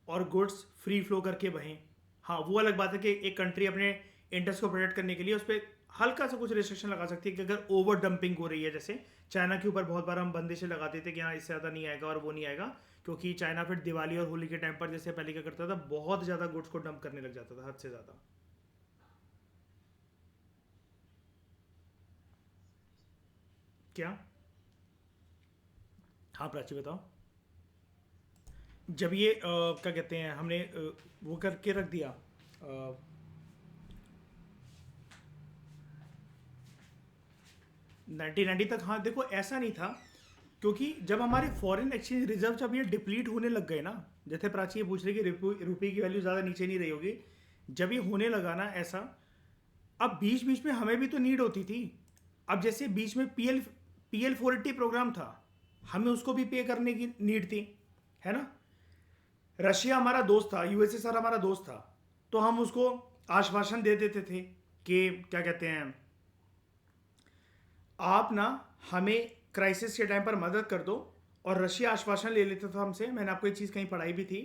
और गुड्स फ्री फ्लो करके बहें। हाँ, वो अलग बात है कि एक कंट्री अपने इंटरेस्ट को प्रोटेक्ट करने के लिए उस पर हल्का सा कुछ रिस्ट्रिक्शन लगा सकती है कि अगर ओवर डंपिंग हो रही है, जैसे चाइना के ऊपर बहुत बार हम बंदिशें लगाते थे कि हाँ इससे ज़्यादा नहीं आएगा और वो नहीं आएगा, क्योंकि चाइना फिर दिवाली और होली के टाइम पर जैसे पहले क्या करता था, बहुत ज़्यादा गुड्स को डंप करने लग जाता था, हद से ज़्यादा। क्या? हाँ प्राची बताओ। जब ये क्या कहते हैं, हमने वो करके रख दिया 1990 तक। हाँ देखो, ऐसा नहीं था, क्योंकि जब हमारे फॉरेन एक्सचेंज रिजर्व जब ये डिप्लीट होने लग गए ना, जैसे प्राची ये पूछ रही कि रुपये की वैल्यू ज़्यादा नीचे नहीं रही होगी, जब ये होने लगा ना ऐसा, अब बीच बीच में हमें भी तो नीड होती थी। अब जैसे बीच में PL 480 प्रोग्राम था, हमें उसको भी पे करने की नीड थी, है ना। रशिया हमारा दोस्त था, USSR हमारा दोस्त था, तो हम उसको आश्वासन दे देते थे कि क्या कहते हैं, आप ना हमें क्राइसिस के टाइम पर मदद कर दो। और रशिया आश्वासन ले लेता था हमसे, मैंने आपको एक चीज़ कहीं पढ़ाई भी थी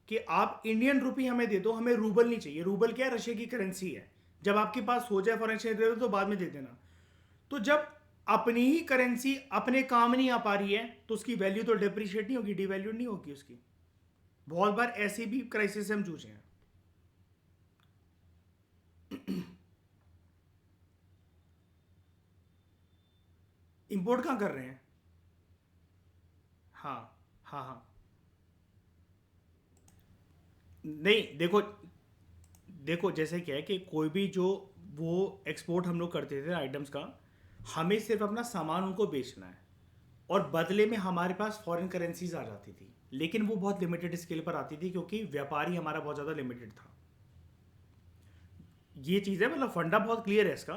कि आप इंडियन रुपी हमें दे दो, हमें रूबल नहीं चाहिए। रूबल क्या है? रशिया की करेंसी है। जब आपके पास हो जाए फॉरेन एक्सचेंज रेट तो बाद में दे देना। तो जब अपनी ही करेंसी अपने काम नहीं आ पा रही है तो उसकी वैल्यू तो डिप्रिशिएट नहीं होगी, डिवैल्यू नहीं होगी उसकी। बहुत बार ऐसी भी क्राइसिस से हम जूझे हैं। इंपोर्ट कहाँ कर रहे हैं? हाँ हाँ हाँ। नहीं देखो, देखो जैसे क्या है कि कोई भी जो वो एक्सपोर्ट हम लोग करते थे आइटम्स का, हमें सिर्फ अपना सामान उनको बेचना है, और बदले में हमारे पास फॉरेन करेंसीज आ जाती थी, लेकिन वो बहुत लिमिटेड स्केल पर आती थी क्योंकि व्यापारी हमारा बहुत ज़्यादा लिमिटेड था। ये चीज़ है, मतलब फंडा बहुत क्लियर है इसका,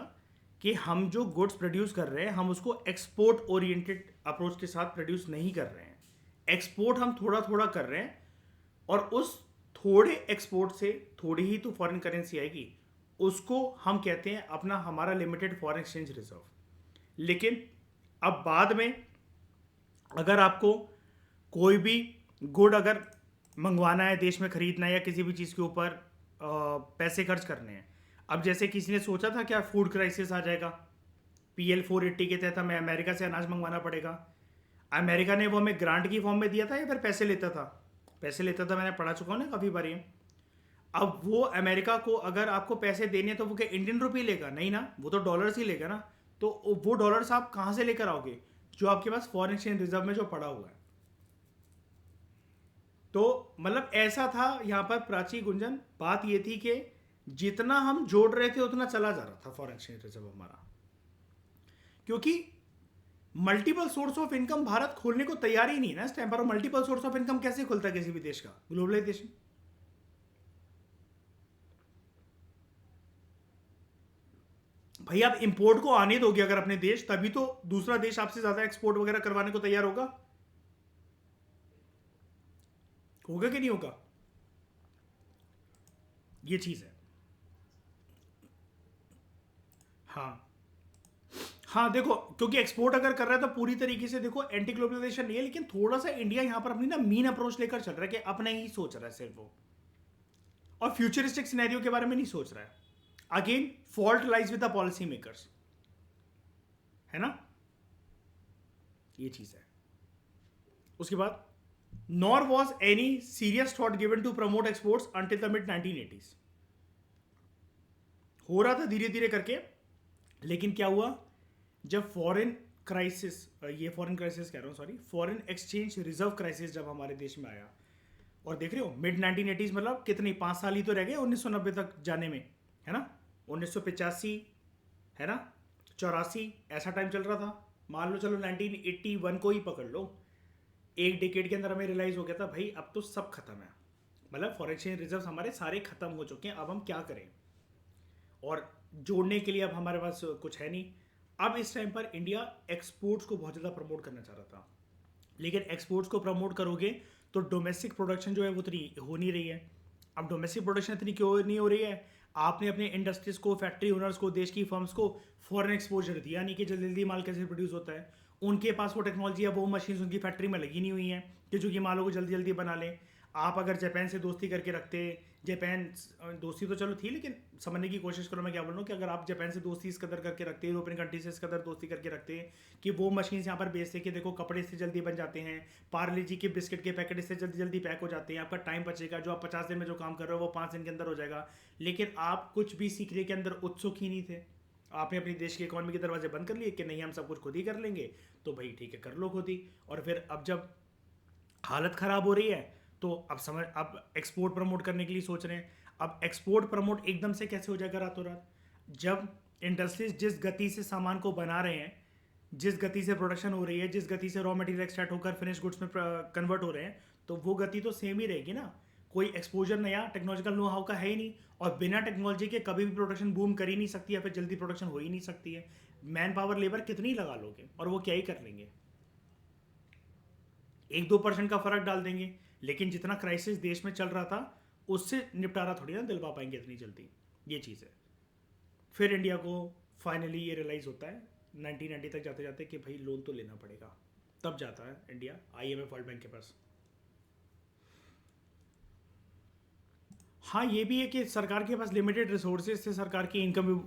कि हम जो गुड्स प्रोड्यूस कर रहे हैं हम उसको एक्सपोर्ट ओरिएंटेड अप्रोच के साथ प्रोड्यूस नहीं कर रहे हैं। एक्सपोर्ट हम थोड़ा थोड़ा कर रहे हैं, और उस थोड़े एक्सपोर्ट से थोड़ी ही तो फॉरेन करेंसी आएगी, उसको हम कहते हैं अपना हमारा लिमिटेड फॉरेन एक्सचेंज रिजर्व। लेकिन अब बाद में अगर आपको कोई भी गुड अगर मंगवाना है, देश में खरीदना है, या किसी भी चीज़ के ऊपर पैसे खर्च करने हैं, अब जैसे किसी ने सोचा था क्या फूड क्राइसिस आ जाएगा, PL 480 के तहत हमें अमेरिका से अनाज मंगवाना पड़ेगा। अमेरिका ने वो हमें ग्रांट की फॉर्म में दिया था या फिर पैसे लेता था? पैसे लेता था, मैंने पढ़ा चुका हूँ ना काफ़ी बार ये। अब वो अमेरिका को अगर आपको पैसे देने हैं तो वो क्या इंडियन रुपी लेगा? नहीं ना, वो तो डॉलर्स ही लेगा ना। तो वो डॉलर्स आप कहाँ से लेकर आओगे? जो आपके पास फॉरेन एक्सचेंज रिजर्व में जो पड़ा हुआ है। तो मतलब ऐसा था यहाँ पर प्राची गुंजन, बात ये थी कि जितना हम जोड़ रहे थे उतना चला जा रहा था फॉरेन एक्सचेंज रिजर्व हमारा, क्योंकि multiple source of income Bharat खोलने को तैयार ही नहीं ना इस टाइम पर। मल्टीपल सोर्स ऑफ इनकम कैसे खुलता है किसी भी देश का? ग्लोबलाइजेशन। भाई आप इंपोर्ट को आने दोगे अगर अपने देश, तभी तो दूसरा देश आपसे ज्यादा एक्सपोर्ट वगैरह करवाने को तैयार होगा। होगा कि नहीं होगा? ये चीज है। हाँ हाँ, देखो क्योंकि एक्सपोर्ट अगर कर रहा है तो पूरी तरीके से देखो एंटी ग्लोबलाइजेशन नहीं है, लेकिन थोड़ा सा इंडिया यहां पर अपनी ना मीन अप्रोच लेकर चल रहा है कि अपना ही सोच रहा है सिर्फ वो, और फ्यूचरिस्टिक सिनेरियो के बारे में नहीं सोच रहा है। Again fault lies with the policy makers, है ना, ये चीज है। उसके बाद nor was any serious thought given to promote exports until the mid 1980s। हो रहा था धीरे धीरे करके, लेकिन क्या हुआ जब फॉरेन क्राइसिस, ये फॉरेन क्राइसिस कह रहा हूँ sorry, foreign exchange reserve crisis जब हमारे देश में आया, और देख रहे हो मिड 1980s, मतलब कितनी 5 साल ही तो रह गए 1990 तक जाने में, है ना। 1985, है ना, 84 ऐसा टाइम चल रहा था। मान लो चलो 1981 को ही पकड़ लो, एक डिकेड के अंदर हमें रियलाइज हो गया था भाई अब तो सब खत्म है, मतलब फॉरेन एक्सचेंज रिजर्व हमारे सारे खत्म हो चुके हैं, अब हम क्या करें, और जोड़ने के लिए अब हमारे पास कुछ है नहीं। अब इस टाइम पर इंडिया एक्सपोर्ट्स को बहुत ज़्यादा प्रमोट करना चाह रहा था, लेकिन एक्सपोर्ट्स को प्रमोट करोगे तो डोमेस्टिक प्रोडक्शन जो है वो तो हो नहीं रही है। अब डोमेस्टिक प्रोडक्शन इतनी क्यों नहीं हो रही है? आपने अपने इंडस्ट्रीज को, फैक्ट्री ओनर्स को, देश की फर्म्स को फॉरेन एक्सपोजर दिया नहीं कि जल्दी जल्दी माल कैसे प्रोड्यूस होता है। उनके पास वो टेक्नोलॉजी है, वो मशीन उनकी फैक्ट्री में लगी नहीं हुई हैं कि जो कि मालों को जल्दी जल्दी बना लें। आप अगर जापान से दोस्ती करके रखते, जापान दोस्ती तो चलो थी, लेकिन समझने की कोशिश करो मैं क्या बोल रहा हूँ, कि अगर आप जापान से दोस्ती इस कदर करके रखते, यूरोपियन कंट्री से इस कदर दोस्ती करके रखते कि वो मशीन यहाँ पर बेचते कि देखो कपड़े इससे जल्दी बन जाते हैं, पार्ले जी के बिस्किट के पैकेट इससे जल्दी जल्दी पैक हो जाते हैं, आपका टाइम बचेगा, जो आप 50 दिन में जो काम कर रहे हो वो 5 दिन के अंदर हो जाएगा। लेकिन आप कुछ भी सीखने के अंदर उत्सुक ही नहीं थे। आपने अपने देश की इकोनॉमी के दरवाजे बंद कर लिए कि नहीं हम सब कुछ खुद ही कर लेंगे। तो भाई ठीक है, कर लो खुद ही। और फिर अब जब हालत ख़राब हो रही है तो अब एक्सपोर्ट प्रमोट करने के लिए सोच रहे हैं। अब एक्सपोर्ट प्रमोट एकदम से कैसे हो जाएगा रातों रात? जब इंडस्ट्रीज जिस गति से सामान को बना रहे हैं, जिस गति से प्रोडक्शन हो रही है, जिस गति से रॉ मटेरियल एक्सट्रैक्ट होकर फिनिश गुड्स में कन्वर्ट हो रहे हैं, तो वो गति तो सेम ही रहेगी ना। कोई एक्सपोजर नया टेक्नोलॉजिकल नो हाउ का है ही नहीं, और बिना टेक्नोलॉजी के कभी भी प्रोडक्शन बूम कर ही नहीं सकती, या फिर जल्दी प्रोडक्शन हो ही नहीं सकती है। मैन पावर लेबर कितनी लगा लोगे, और वो क्या ही कर लेंगे? 1-2% का फर्क डाल देंगे, लेकिन जितना क्राइसिस देश में चल रहा था उससे निपटारा थोड़ी ना दिलवा पाएंगे इतनी जल्दी। ये चीज़ है। फिर इंडिया को फाइनली ये रियलाइज़ होता है 1990 तक जाते जाते कि भाई लोन तो लेना पड़ेगा। तब जाता है इंडिया IMF वर्ल्ड बैंक के पास। हाँ, ये भी है कि सरकार के पास लिमिटेड रिसोर्सेज थे। सरकार की इनकम,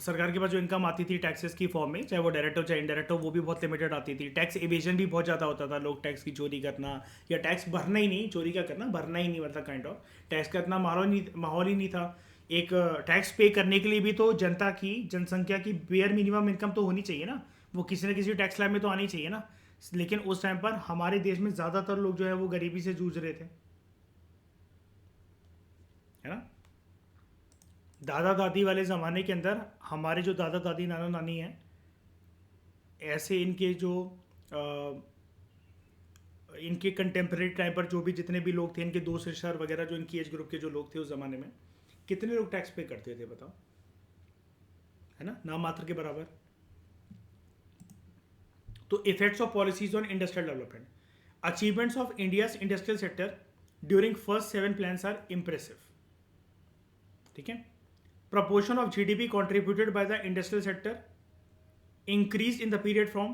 सरकार के पास जो इनकम आती थी टैक्सेस की फॉर्म में, चाहे वो डायरेक्ट हो चाहे इनडायरेक्ट हो, वो भी बहुत लिमिटेड आती थी। टैक्स एवेजन भी बहुत ज़्यादा होता था, लोग टैक्स की चोरी करना, या टैक्स भरना ही नहीं, चोरी का करना, भरना ही नहीं, मतलब काइंड ऑफ टैक्स का इतना माहौल ही नहीं था। एक टैक्स पे करने के लिए भी तो जनता की, जनसंख्या की बेयर मिनिमम इनकम तो होनी चाहिए ना, वो किसी न किसी टैक्स स्लैब में तो आनी चाहिए ना। लेकिन उस टाइम पर हमारे देश में ज़्यादातर लोग जो है वो गरीबी से जूझ रहे थे, है ना। दादा दादी वाले ज़माने के अंदर हमारे जो दादा दादी नाना नानी हैं, ऐसे इनके जो इनके कंटेम्प्रेरी टाइम पर जो भी जितने भी लोग थे, इनके दोस्त रिश्तेदार वगैरह, जो इनकी एज ग्रुप के जो लोग थे उस ज़माने में, कितने लोग टैक्स पे करते थे बताओ? है ना, नाम मात्र के बराबर। तो effects of policies on industrial development, achievements of India's industrial sector during first 7 plans are impressive. ठीक है। Proportion of GDP contributed by the industrial sector increased in the period from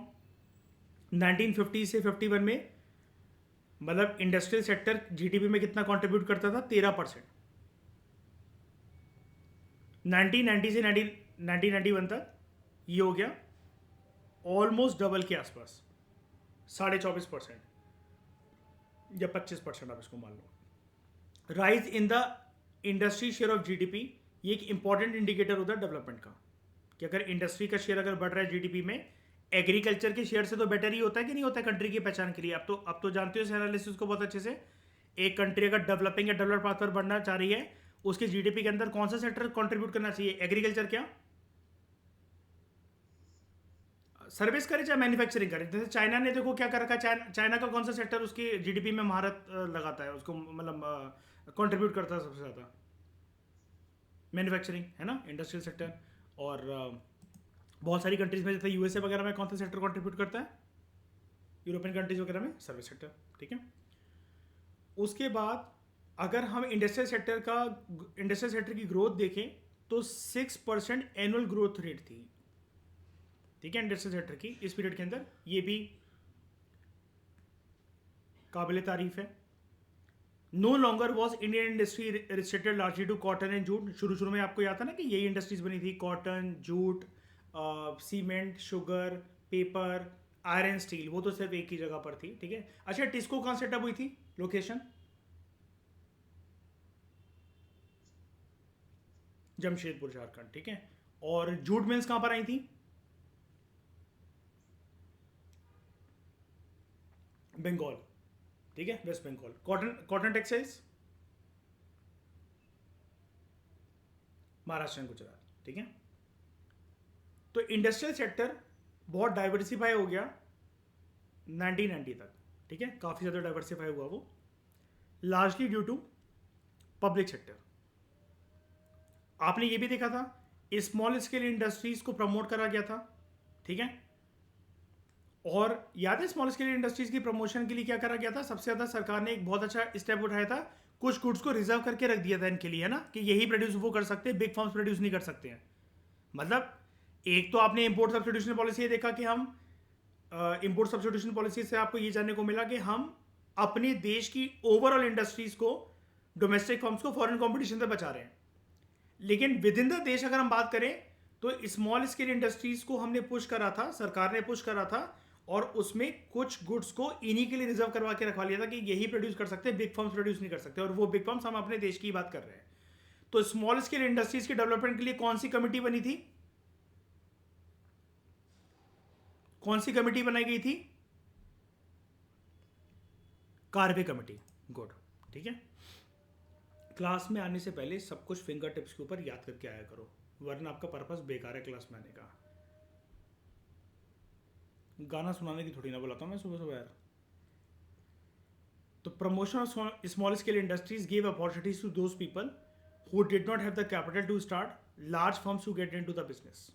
1950 से 51 में, मतलब इंडस्ट्रियल सेक्टर GDP में कितना contribute करता था? 13%। 1990 से 1991 तक ये हो गया ऑलमोस्ट डबल के आसपास, 24.5% या 25% आप इसको मान लो। Rise in the industry share of GDP, ये एक इंपॉर्टेंट इंडिकेटर होता है डेवलपमेंट का, कि अगर इंडस्ट्री का शेयर अगर बढ़ रहा है GDP में, एग्रीकल्चर के शेयर से तो बेटर ही होता है कि नहीं होता है कंट्री की पहचान के लिए। अब तो जानते हो इस एनालिसिस को बहुत अच्छे से। एक कंट्री अगर डेवलपिंग या डेवलप पाथ पर बढ़ना चाह रही है, उसके GDP के अंदर कौन सा सेक्टर कंट्रीब्यूट करना चाहिए? एग्रीकल्चर क्या सर्विस करे चाहे मैन्युफैक्चरिंग करे? जैसे चाइना ने देखो क्या कर रखा है, चाइना का कौन सा सेक्टर उसकी GDP में महारत लगाता है, उसको मतलब कंट्रीब्यूट करता है सबसे ज़्यादा? मैन्युफैक्चरिंग, है ना, इंडस्ट्रियल सेक्टर। और बहुत सारी कंट्रीज में, जैसे USA वगैरह में कौन सा सेक्टर कंट्रीब्यूट करता है? यूरोपियन कंट्रीज वगैरह में सर्विस सेक्टर। ठीक है। उसके बाद अगर हम इंडस्ट्रियल सेक्टर की ग्रोथ देखें तो 6% एनुअल ग्रोथ रेट थी। ठीक है, इंडस्ट्रियल सेक्टर की इस पीरियड के अंदर, ये भी काबिल तारीफ है। No longer was Indian industry restricted largely to cotton and jute. शुरू में आपको याद था ना कि यही इंडस्ट्रीज बनी थी, cotton, jute, cement, sugar, paper, iron, steel, वो तो सिर्फ एक ही जगह पर थी। ठीक है। अच्छा, टिस्को कहाँ सेटअप हुई थी? लोकेशन जमशेदपुर, झारखंड। ठीक है। और जूट मिल्स कहाँ पर आई थी? बंगाल। ठीक है, West Bengal. Cotton textiles Maharashtra and Gujarat. ठीक है। तो इंडस्ट्रियल सेक्टर बहुत डाइवर्सिफाई हो गया 1990 तक। ठीक है, काफ़ी ज़्यादा डाइवर्सिफाई हुआ वो, largely due to public sector. आपने ये भी देखा था स्मॉल स्केल इंडस्ट्रीज को प्रमोट करा गया था। ठीक है। और याद है स्मॉल स्केल इंडस्ट्रीज की प्रमोशन के लिए क्या करा गया था? सबसे ज़्यादा सरकार ने एक बहुत अच्छा स्टेप उठाया था, कुछ गुड्स को रिजर्व करके रख दिया था इनके लिए, है ना, कि यही प्रोड्यूस वो कर सकते हैं, बिग फर्म्स प्रोड्यूस नहीं कर सकते हैं। मतलब एक तो आपने इंपोर्ट सब्स्टिट्यूशन पॉलिसी ये देखा कि हम इंपोर्ट सब्स्टिट्यूशन पॉलिसी से आपको ये जानने को मिला कि हम अपने देश की ओवरऑल इंडस्ट्रीज को, डोमेस्टिक फर्म्स को फॉरेन कंपटीशन से बचा रहे हैं। लेकिन विद इन द देश अगर हम बात करें तो स्मॉल स्केल इंडस्ट्रीज को हमने पुश करा था, सरकार ने पुश करा था, और उसमें कुछ गुड्स को इन्हीं के लिए रिजर्व करवा के रखवा लिया था कि यही प्रोड्यूस कर सकते हैं, बिग फर्म्स प्रोड्यूस नहीं कर सकते। और वो बिग फर्म्स हम अपने देश की बात कर रहे हैं। तो स्मॉल स्केल इंडस्ट्रीज के डेवलपमेंट के लिए कौन सी कमिटी बनी थी? कौन सी कमिटी बनाई गई थी? कार्वे कमिटी। गुड, ठीक है। क्लास में आने से पहले सब कुछ फिंगर टिप्स के ऊपर याद करके आया करो, वरना आपका पर्पस बेकार है क्लास में आने का। गाना सुनाने की थोड़ी ना बुलाता हूं मैं सुबह सुबह यार। तो promotion of small scale industries give opportunities to those people who did not have the capital to start large firms to get into the business.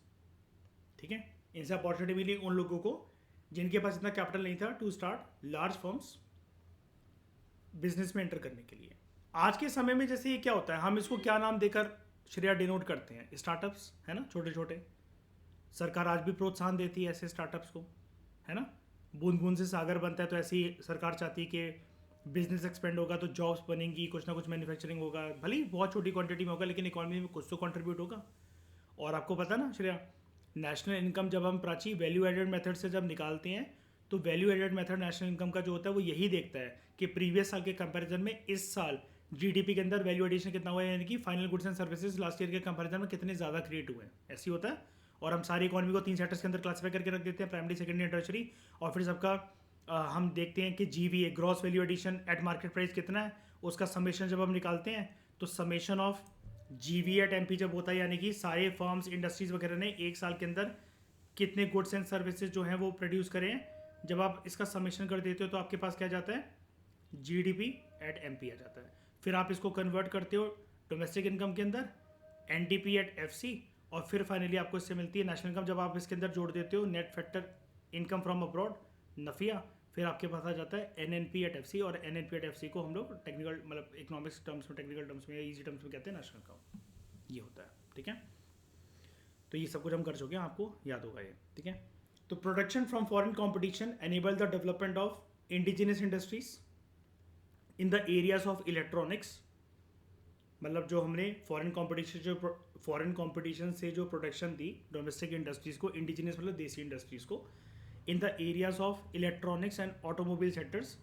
ठीक है, इनसे अपॉर्चुनिटी मिली उन लोगों को जिनके पास इतना कैपिटल नहीं था to start large firms business में एंटर करने के लिए। आज के समय में जैसे ये क्या होता है, हम इसको क्या नाम देकर श्रेया डिनोट करते हैं? स्टार्टअप्स, है ना, छोटे छोटे। सरकार आज भी प्रोत्साहन देती है ऐसे स्टार्टअप्स को, है ना। बूंद बूंद से सागर बनता है, तो ऐसी सरकार चाहती है कि बिजनेस एक्सपेंड होगा तो जॉब्स बनेंगी, कुछ ना कुछ मैन्युफैक्चरिंग होगा, भले ही बहुत छोटी क्वांटिटी में होगा, लेकिन इकोनॉमी में कुछ तो कंट्रीब्यूट होगा। और आपको पता ना श्रेया, नेशनल इनकम जब हम प्राची वैल्यू एडेड मेथड से जब निकालते हैं, तो value added method national income का जो होता है वो यही देखता है कि प्रीवियस साल के कंपैरिजन में इस साल जीडीपी के अंदर वैल्यू एडिशन कितना हुआ है, यानी कि final goods and services last year के कंपैरिजन में कितने ज़्यादा क्रिएट हुए हैं, ऐसी होता है। और हम सारी इकोनॉमी को 3 सेक्टर्स के अंदर क्लासीफाई करके रख देते हैं, प्राइमरी, सेकेंडरी एंड टर्शरी। और फिर सबका हम देखते हैं कि GVA, gross value addition at market price कितना है, उसका समेशन जब हम निकालते हैं तो summation of GVA at MP जब होता है, यानी कि सारे फर्म्स, इंडस्ट्रीज वगैरह ने एक साल के अंदर कितने गुड्स एंड सर्विसेज जो हैं वो प्रोड्यूस करें हैं, जब आप इसका समेशन कर देते हो तो आपके पास क्या जाता है? जीडीपी एट एमपी आ जाता है। फिर आप इसको कन्वर्ट करते हो डोमेस्टिक इनकम के अंदर, एनडीपी एट एफसी, और फिर फाइनली आपको इससे मिलती है नेशनल इनकम। जब आप इसके अंदर जोड़ देते हो net factor income from abroad, नफिया, फिर आपके पास आ जाता है एनएनपी एट एफसी। और एनएनपी एट एफसी को हम लोग टेक्निकल, मतलब इकोनॉमिक्स टर्म्स में, टेक्निकल टर्म्स में या ईजी टर्म्स में कहते हैं नेशनल इनकम। ये होता है, ठीक है। तो ये सब कुछ हम कर चुके हैं, आपको याद होगा ये, ठीक है। तो production from foreign competition enable the development of indigenous industries in the areas of electronics. मतलब जो हमने फॉरेन कंपटीशन से जो प्रोडक्शन दी डोमेस्टिक इंडस्ट्रीज को, इंडिजिनियस मतलब देसी इंडस्ट्रीज को, in the areas of electronics and automobile sectors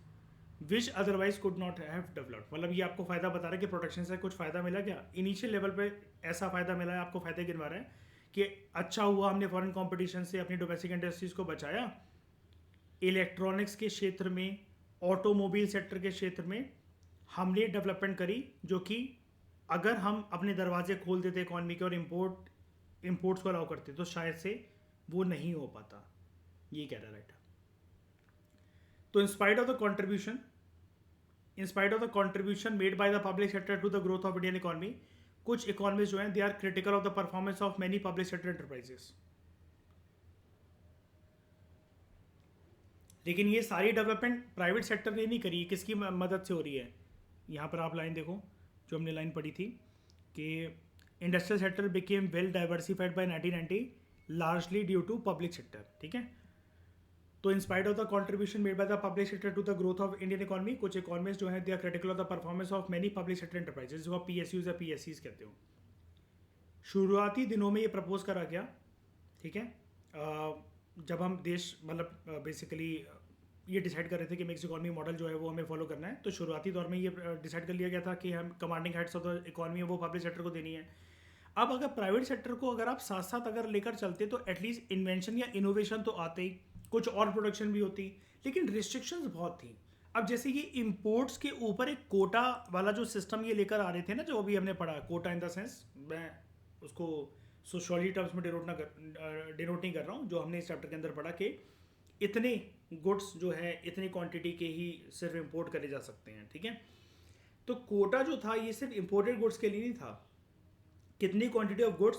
which otherwise could not have developed. मतलब ये आपको फायदा बता रहा है कि प्रोडक्शन से कुछ फायदा मिला क्या? इनिशियल लेवल पे ऐसा फायदा मिला है, आपको फायदे गिनवा रहे हैं कि अच्छा हुआ हमने फॉरेन कंपटीशन से अपनी डोमेस्टिक इंडस्ट्रीज को बचाया। इलेक्ट्रॉनिक्स के क्षेत्र में, ऑटोमोबाइल सेक्टर के क्षेत्र में हमने डेवलपमेंट करी, जो कि अगर हम अपने दरवाजे खोल देते इकॉनमी के और इंपोर्ट्स को अलाउ करते तो शायद से वो नहीं हो पाता। ये कह रहा है, राइट। तो in spite of the contribution made by the public sector to the growth of Indian economy, कुछ इकोनॉमीज जो हैं they are critical of the performance of many public sector enterprises. लेकिन ये सारी डेवलपमेंट प्राइवेट सेक्टर ने नहीं करी, किसकी मदद से हो रही है? यहाँ पर आप लाइन देखो, जो हमने लाइन पढ़ी थी कि industrial sector became well diversified by 1990 largely due to public sector, ठीक है। तो in spite of the contribution made by the public sector to the growth of Indian economy, कुछ इकोनॉमीज जो है they are critical of the performance of many public sector enterprises, जो आप PSUs या पीएससीज कहते हो। शुरुआती दिनों में ये प्रपोज करा गया, ठीक है, जब हम देश, मतलब बेसिकली ये डिसाइड कर रहे थे कि मिक्स इकोनॉमी मॉडल जो है वो हमें फॉलो करना है। तो शुरुआती दौर में ये डिसाइड कर लिया गया था कि हम commanding heads of the economy है वो पब्लिक सेक्टर को देनी है। अब अगर प्राइवेट सेक्टर को अगर आप साथ साथ अगर लेकर चलते तो एटलीस्ट इन्वेंशन या इनोवेशन तो आते ही, कुछ और प्रोडक्शन भी होती, लेकिन रिस्ट्रिक्शंस बहुत थी। अब जैसे ये इंपोर्ट्स के ऊपर एक कोटा वाला जो सिस्टम ये लेकर आ रहे थे ना, जो अभी हमने पढ़ा, कोटा इन द सेंस, मैं उसको सोशली टर्म्स में डिनोट नहीं कर रहा हूँ, जो हमने इस चैप्टर के अंदर पढ़ा कि इतने गुड्स जो है इतनी क्वांटिटी के ही सिर्फ इंपोर्ट करे जा सकते हैं, ठीक है। तो कोटा जो था ये सिर्फ इंपोर्टेड गुड्स के लिए नहीं था, कितनी quantity of goods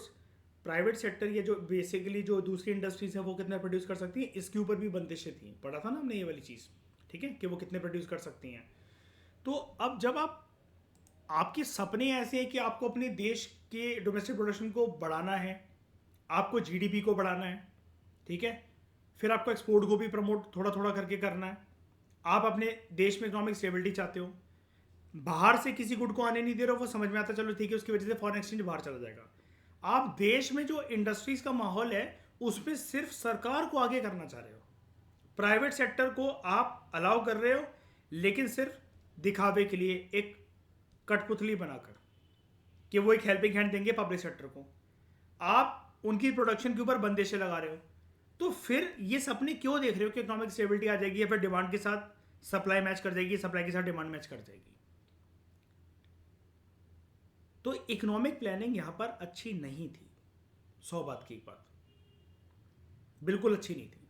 private sector या जो बेसिकली जो दूसरी इंडस्ट्रीज हैं वो कितना प्रोड्यूस कर सकती हैं, इसके ऊपर भी बंदिशें थी। पढ़ा था ना हमने ये वाली चीज़, ठीक है, कि वो कितने प्रोड्यूस कर सकती हैं। तो अब जब आप आपके सपने ऐसे हैं कि आपको अपने देश के डोमेस्टिक प्रोडक्शन को बढ़ाना है, आपको जीडीपी को बढ़ाना है, ठीक है, फिर आपको एक्सपोर्ट को भी प्रमोट थोड़ा थोड़ा करके करना है, आप अपने देश में इकोनॉमिक स्टेबिलिटी चाहते हो, बाहर से किसी गुड को आने नहीं दे रहे हो, वो समझ में आता, चलो ठीक है, उसकी वजह से फॉरेन एक्सचेंज बाहर चला जाएगा। आप देश में जो इंडस्ट्रीज का माहौल है उसमें सिर्फ सरकार को आगे करना चाह रहे हो, प्राइवेट सेक्टर को आप अलाउ कर रहे हो, लेकिन सिर्फ दिखावे के लिए, एक कठपुतली बनाकर कि वो एक हेल्पिंग हैंड देंगे पब्लिक सेक्टर को। आप उनकी प्रोडक्शन के ऊपर बंदिशें लगा रहे हो। तो फिर ये सपने क्यों देख रहे हो कि इकोनॉमिक स्टेबिलिटी आ जाएगी या फिर डिमांड के साथ सप्लाई मैच कर जाएगी, सप्लाई के साथ डिमांड मैच कर जाएगी। तो इकोनॉमिक प्लानिंग यहां पर अच्छी नहीं थी। 100 बात की एक बात, बिल्कुल अच्छी नहीं थी।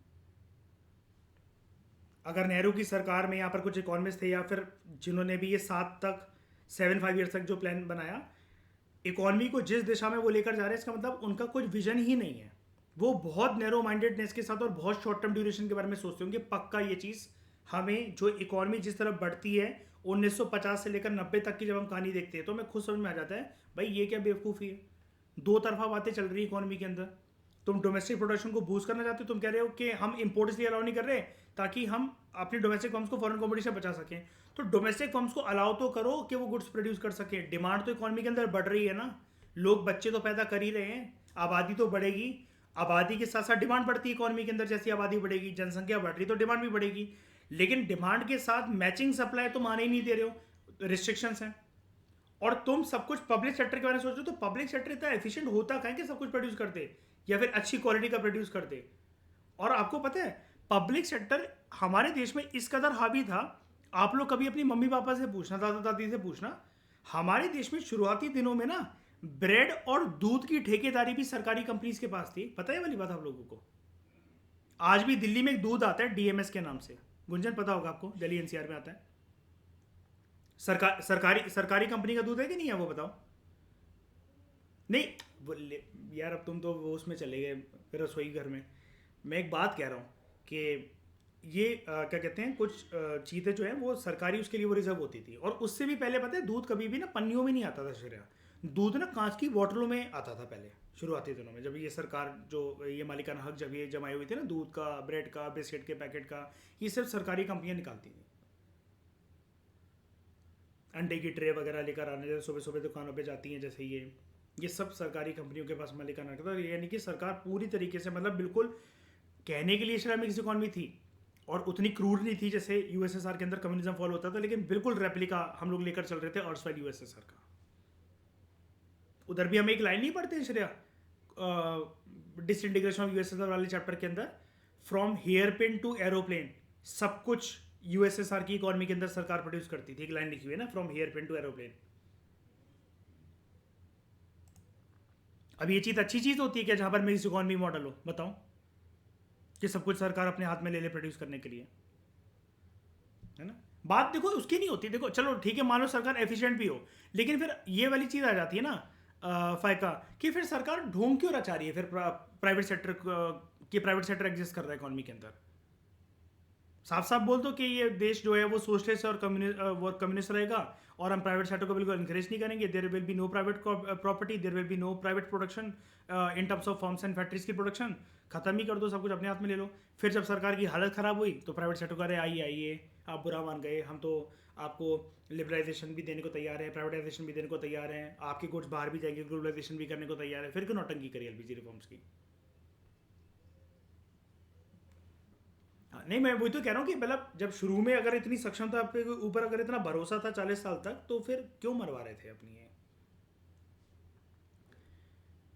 अगर नेहरू की सरकार में यहाँ पर कुछ इकोनॉमिस्ट थे या फिर जिन्होंने भी ये 7-5 ईयर्स तक जो प्लान बनाया, इकोनॉमी को जिस दिशा में वो लेकर जा रहे हैं, इसका मतलब उनका कुछ विजन ही नहीं है। वो बहुत नैरो माइंडेडनेस के साथ और बहुत शॉर्ट टर्म ड्यूरेशन के बारे में सोचते होंगे। पक्का ये चीज़ हमें, जो इकोनॉमी जिस तरफ बढ़ती है 1950 से लेकर 90 तक की जब हम कहानी देखते हैं तो हमें खुद समझ में आ जाता है भाई ये क्या बेवकूफ़ी है। दो तरफा बातें चल रही है इकोनॉमी के अंदर। तुम डोमेस्टिक प्रोडक्शन को बूस्ट करना चाहते हो, तुम कह रहे हो कि हम इंपोर्ट इसलिए अलाउ नहीं कर रहे ताकि हम अपनी डोमेस्टिक फर्म्स को फॉरेन कॉम्पिटिशन बचा सकें। तो डोमेस्टिक फर्म्स को अलाउ तो करो कि वो गुड्स प्रोड्यूस कर सकें। डिमांड तो इकोनॉमी के अंदर बढ़ रही है ना, लोग बच्चे तो पैदा कर ही रहे हैं, आबादी तो बढ़ेगी, आबादी के साथ साथ डिमांड बढ़ती है इकोनॉमी के अंदर। जैसी आबादी बढ़ेगी, जनसंख्या बढ़ रही, तो डिमांड भी बढ़ेगी। लेकिन डिमांड के साथ मैचिंग सप्लाई तुम आने ही नहीं दे रहे हो, रिस्ट्रिक्शंस हैं। और तुम सब कुछ पब्लिक सेक्टर के बारे में सोच रहे हो, तो पब्लिक सेक्टर इतना एफिशिएंट होता कहाँ कि सब कुछ प्रोड्यूस करते या फिर अच्छी क्वालिटी का प्रोड्यूस करते। और आपको पता है पब्लिक सेक्टर हमारे देश में इस कदर हावी था, आप लोग कभी अपनी मम्मी पापा से पूछना, दादा दादी से पूछना, हमारे देश में शुरुआती दिनों में ना ब्रेड और दूध की ठेकेदारी भी सरकारी कंपनीज के पास थी। पता है वाली बात आप लोगों को? आज भी दिल्ली में एक दूध आता है डीएमएस के नाम से, गुंजन पता होगा आपको, दिल्ली एनसीआर में आता है। सरकारी कंपनी का दूध है कि नहीं है वो बताओ? नहीं यार, अब तुम तो वो उसमें चले गए रसोई घर में। मैं एक बात कह रहा हूँ कि ये क्या कहते हैं, कुछ चीज़ें जो हैं वो सरकारी उसके लिए वो रिजर्व होती थी। और उससे भी पहले पता है दूध कभी भी ना पन्नियों में नहीं आता था श्रेया, दूध ना कांच की बोतलों में आता था पहले शुरुआती दिनों में, जब ये सरकार जो ये मालिकाना हक जब ये जमाए हुए थे ना, दूध का, ब्रेड का, बिस्किट के पैकेट का, ये सिर्फ सरकारी कंपनियां निकालती थी। अंडे की ट्रे वगैरह लेकर आने, जैसे सुबह सुबह दुकानों पे जाती हैं, जैसे ये सब सरकारी कंपनियों के पास मालिकाना हक था। यानी कि सरकार पूरी तरीके से, मतलब बिल्कुल कहने के लिए इस्लामिक इकोनॉमी थी और उतनी क्रूर नहीं थी जैसे यूएसएसआर के अंदर कम्युनिज्म फॉलो होता था, लेकिन बिल्कुल रेप्लिका हम लोग लेकर चल रहे थे अर्सवाइल यूएसएसआर का। उधर भी हम एक लाइन नहीं पढ़ते श्रेया डिसइंटीग्रेशन ऑफ यूएसएसआर वाले चैप्टर के अंदर, from hairpin to aeroplane, सब कुछ यूएसएसआर की इकोनॉमी के अंदर सरकार प्रोड्यूस करती थी। एक लाइन लिखी हुई है ना, from hairpin to aeroplane. अब ये चीज़ अच्छी चीज़ होती है क्या जहां पर मेरी इकोनॉमी मॉडल हो? बताओ कि सब कुछ सरकार अपने हाथ में ले ले प्रोड्यूस करने के लिए, है ना? बात देखो उसकी नहीं होती। देखो चलो ठीक है, मानो सरकार एफिशिएंट भी हो, लेकिन फिर ये वाली चीज़ आ जाती है ना फायका, कि फिर सरकार ढोंग क्यों रचा रही है फिर प्राइवेट सेक्टर कि प्राइवेट सेक्टर एग्जिस्ट कर रहा है इकोनॉमी के अंदर। साफ साफ बोल दो कि ये देश जो है वो सोशलिस्ट और कम्युनिस्ट रहेगा और हम प्राइवेट सेक्टर को बिल्कुल इंकरेज नहीं करेंगे। There will be no private property, there will be no private production in terms of forms and factories की प्रोडक्शन। खत्म ही कर दो, सब कुछ अपने हाथ में ले लो। फिर जब सरकार की हालत ख़राब हुई तो प्राइवेट सेक्टर को अरे आइए आप बुरा मान गए, हम तो आपको लिबरलाइजेशन भी देने को तैयार है, प्राइवेटाइजेशन भी देने को तैयार है, आपके गुड्स बाहर भी जाएंगे, ग्लोबलाइजेशन भी करने को तैयार है। फिर क्यों नौटंकी करी एलपीजी रिफॉर्म्स की? नहीं, मैं वही तो कह रहा हूँ कि मतलब जब शुरू में अगर इतनी सक्षमता आपके ऊपर, अगर इतना भरोसा था 40 साल तक, तो फिर क्यों मरवा रहे थे अपनी ये?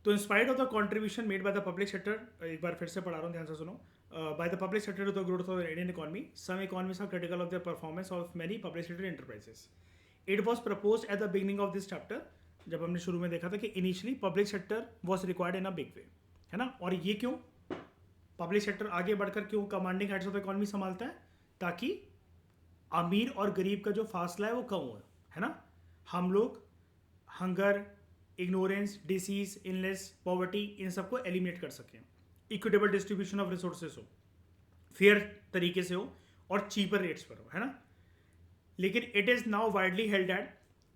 तो inspired of the contribution made by the public sector, एक बार फिर से पढ़ा रहा हूँ, ध्यान से सुनो। By the public sector to the growth of the Indian economy, some economist are critical of the performance of many public sector enterprises. It was propose at the beginning of this chapter, जब हमने शुरू में देखा था कि initially public sector was required in a big way, है ना? और ये क्यों पब्लिक सेक्टर आगे बढ़कर क्यों commanding heads of the economy संभालता है? ताकि अमीर और गरीब का जो फासला है वो कम हो, है ना? हम लोग hunger, ignorance, disease, illness, poverty, इन सबको एलिमिनेट कर सकें, इक्विटेबल डिस्ट्रीब्यूशन ऑफ रिसोर्सेस हो, फेयर तरीके से हो और चीपर रेट्स पर हो, है ना? लेकिन it is now widely held that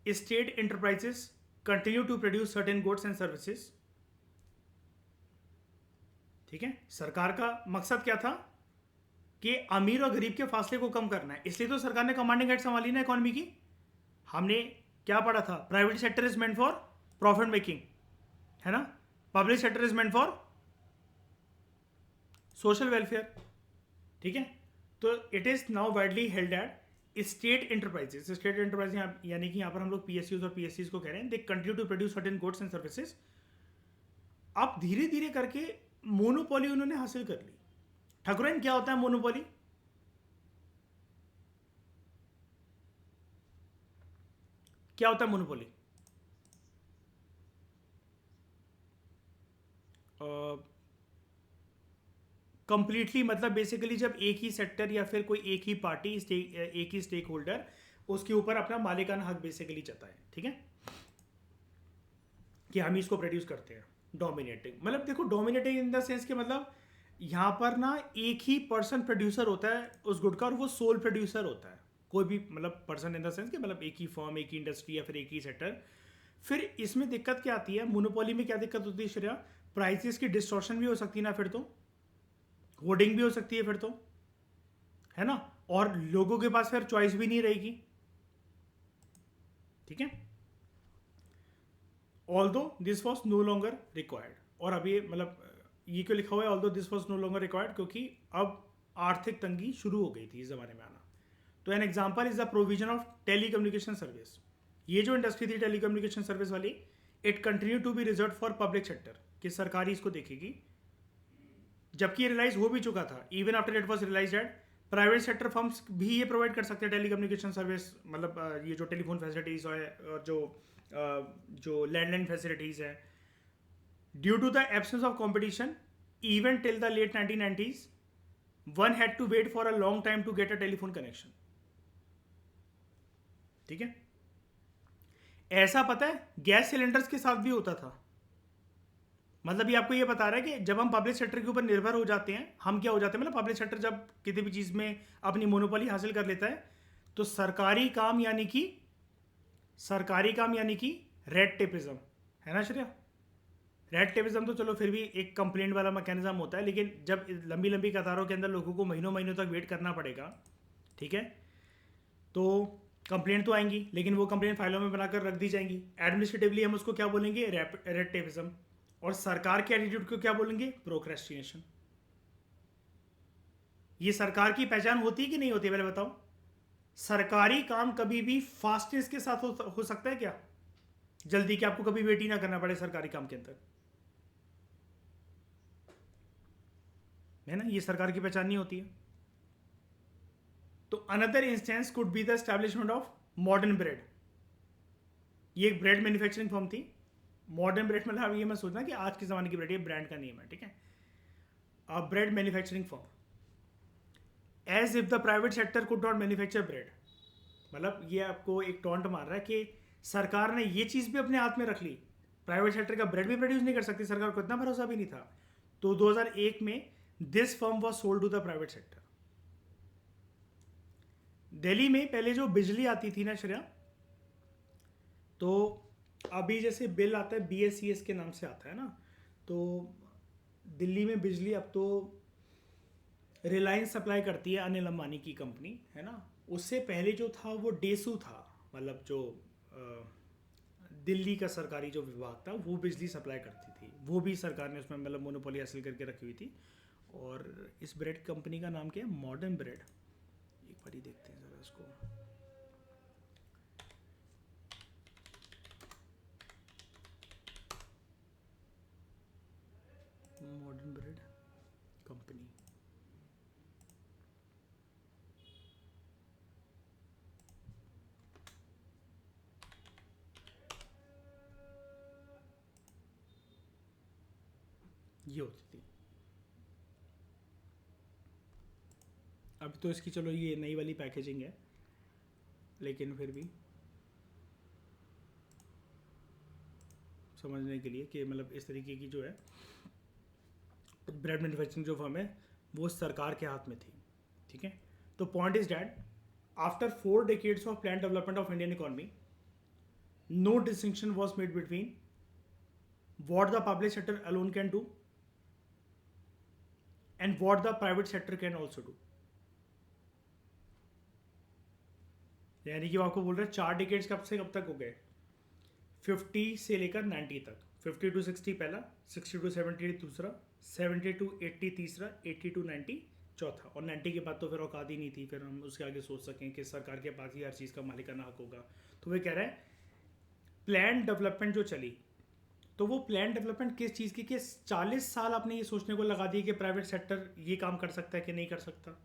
state enterprises continue to produce certain goods and services. ठीक है, सरकार का मकसद क्या था कि अमीर और गरीब के फासले को कम करना है, इसलिए तो सरकार ने कमांडिंग हेड संभाली ना इकोनॉमी की। हमने क्या पढ़ा था, private sector is meant for profit making, है ना, public sector is meant for social welfare. ठीक है, तो it is now widely held that state enterprises. State enterprise यानी कि यहाँ पर हम लोग पीएसयूज और पीएससीज को कह रहे हैं, they continue to produce certain goods and services. अब धीरे धीरे करके मोनोपोली उन्होंने हासिल कर ली। ठाकुरन, क्या होता है मोनोपोली? क्या होता है मोनोपोली? कंप्लीटली मतलब बेसिकली जब एक ही सेक्टर या फिर कोई एक ही पार्टी, एक ही स्टेक होल्डर उसके ऊपर अपना मालिकाना हक बेसिकली चाहता है। ठीक है, कि हम इसको प्रोड्यूस करते हैं। डोमिनेटिंग मतलब देखो, डोमिनेटिंग इन द सेंस कि मतलब यहाँ पर ना एक ही पर्सन प्रोड्यूसर होता है उस गुड का, और वो सोल प्रोड्यूसर होता है। कोई भी मतलब पर्सन इन द सेंस कि मतलब एक ही फर्म, एक ही इंडस्ट्री या फिर एक ही सेक्टर। फिर इसमें दिक्कत क्या आती है, मोनोपोली में क्या दिक्कत होती है श्रेया? प्राइसेस की डिस्टॉर्शन भी हो सकती है ना, फिर तो होर्डिंग भी हो सकती है फिर तो, है ना, और लोगों के पास फिर चॉइस भी नहीं रहेगी। ठीक है, although this was no longer required. और अब ये मतलब ये क्यों लिखा हुआ है although this was no longer required? क्योंकि अब आर्थिक तंगी शुरू हो गई थी इस जमाने में आना। तो an example is the provision of telecommunication service. ये जो इंडस्ट्री थी टेली कम्युनिकेशन सर्विस वाली, it continue to be reserve for public sector, कि सरकारी इसको देखेगी। जबकि ये रियलाइज हो भी चुका था, even after it was realise that private sector firms भी ये प्रोवाइड कर सकते हैं टेली कम्युनिकेशन सर्विस। मतलब ये जो टेलीफोन फैसिलिटीज है और जो लैंडलाइन फैसिलिटीज है, due to the absence of competition even till the late 1990s one had to wait for a long time to get a telephone connection. ठीक है, ऐसा पता है गैस सिलेंडर्स के साथ भी होता था। मतलब ये आपको ये बता रहा है कि जब हम पब्लिक सेक्टर के ऊपर निर्भर हो जाते हैं, हम क्या हो जाते हैं, मतलब पब्लिक सेक्टर जब किसी भी चीज़ में अपनी मोनोपोली हासिल कर लेता है, तो सरकारी काम यानी कि रेड टेपिज्म, है ना श्रेया? रेड टेपिज्म तो चलो फिर भी एक कंप्लेंट वाला मैकेनिज्म होता है, लेकिन जब लंबी लंबी कतारों के अंदर लोगों को महीनों महीनों तक वेट करना पड़ेगा, ठीक है, तो कंप्लेंट तो आएंगी, लेकिन वो कंप्लेंट फाइलों में बनाकर रख दी जाएंगी। एडमिनिस्ट्रेटिवली हम उसको क्या बोलेंगे? Red tapism. और सरकार के एटीट्यूड को क्या बोलेंगे? प्रोक्रेस्टिनेशन। ये सरकार की पहचान होती है कि नहीं होती, पहले बताओ। सरकारी काम कभी भी फास्टेस्ट के साथ हो सकता है क्या? जल्दी कि आपको कभी वेट ही ना करना पड़े सरकारी काम के अंदर, है ना, ये सरकार की पहचान नहीं होती है। तो another instance could be the establishment of modern bread. ये एक ब्रेड मैन्युफैक्चरिंग फर्म थी। मॉडर्न ब्रेड मतलब ये मैं सोचना कि आज के ज़माने की ब्रेड, ये ब्रांड का नेम है, ठीक है। A bread manufacturing firm, as if the private sector could not manufacture bread. मतलब ये आपको एक टॉन्ट मार रहा है कि सरकार ने ये चीज़ भी अपने हाथ में रख ली, प्राइवेट सेक्टर का ब्रेड भी प्रोड्यूस नहीं कर सकती, सरकार को इतना भरोसा भी नहीं था। तो 2001 में this firm was sold to the private sector. Delhi में पहले जो बिजली आती थी ना श्रेया, तो अभी जैसे बिल आता है BSES के नाम से आता है ना, तो दिल्ली में बिजली अब तो रिलायंस सप्लाई करती है, अनिल अंबानी की कंपनी, है ना। उससे पहले जो था वो डेसू था, मतलब जो दिल्ली का सरकारी जो विभाग था वो बिजली सप्लाई करती थी। वो भी सरकार ने उसमें मतलब मोनोपोली हासिल करके रखी हुई थी। और इस ब्रेड कंपनी का नाम क्या है? Modern bread. एक बार ही देखते हैं ज़रा इसको। मॉडर्न ब्रेड कंपनी, ये होती थी। अब तो इसकी चलो ये नई वाली पैकेजिंग है, लेकिन फिर भी समझने के लिए कि मतलब इस तरीके की जो है ब्रेड मैन्युफैक्चरिंग जो फर्म है वो सरकार के हाथ में थी, ठीक है। तो point is that after 4 decades of plan development of Indian economy, no distinction was made between what the public sector alone can do and what the private sector can also do. यानी कि वो आपको बोल रहे हैं 4 decades कब से कब तक हो गए, 50 से लेकर 90 तक, 50 to 60 पहला, 60 to 70 दूसरा, 70 to 80 तीसरा, 80 to 90 चौथा, और 90 के बाद तो फिर औकात ही नहीं थी फिर हम उसके आगे सोच सकें कि सरकार के पास ही हर चीज़ का मालिकाना हक होगा। तो वे कह रहे हैं प्लान डेवलपमेंट जो चली, तो वो प्लान डेवलपमेंट किस चीज़ की कि 40 साल आपने ये सोचने को लगा दिए कि प्राइवेट सेक्टर ये काम कर सकता है कि नहीं कर सकता।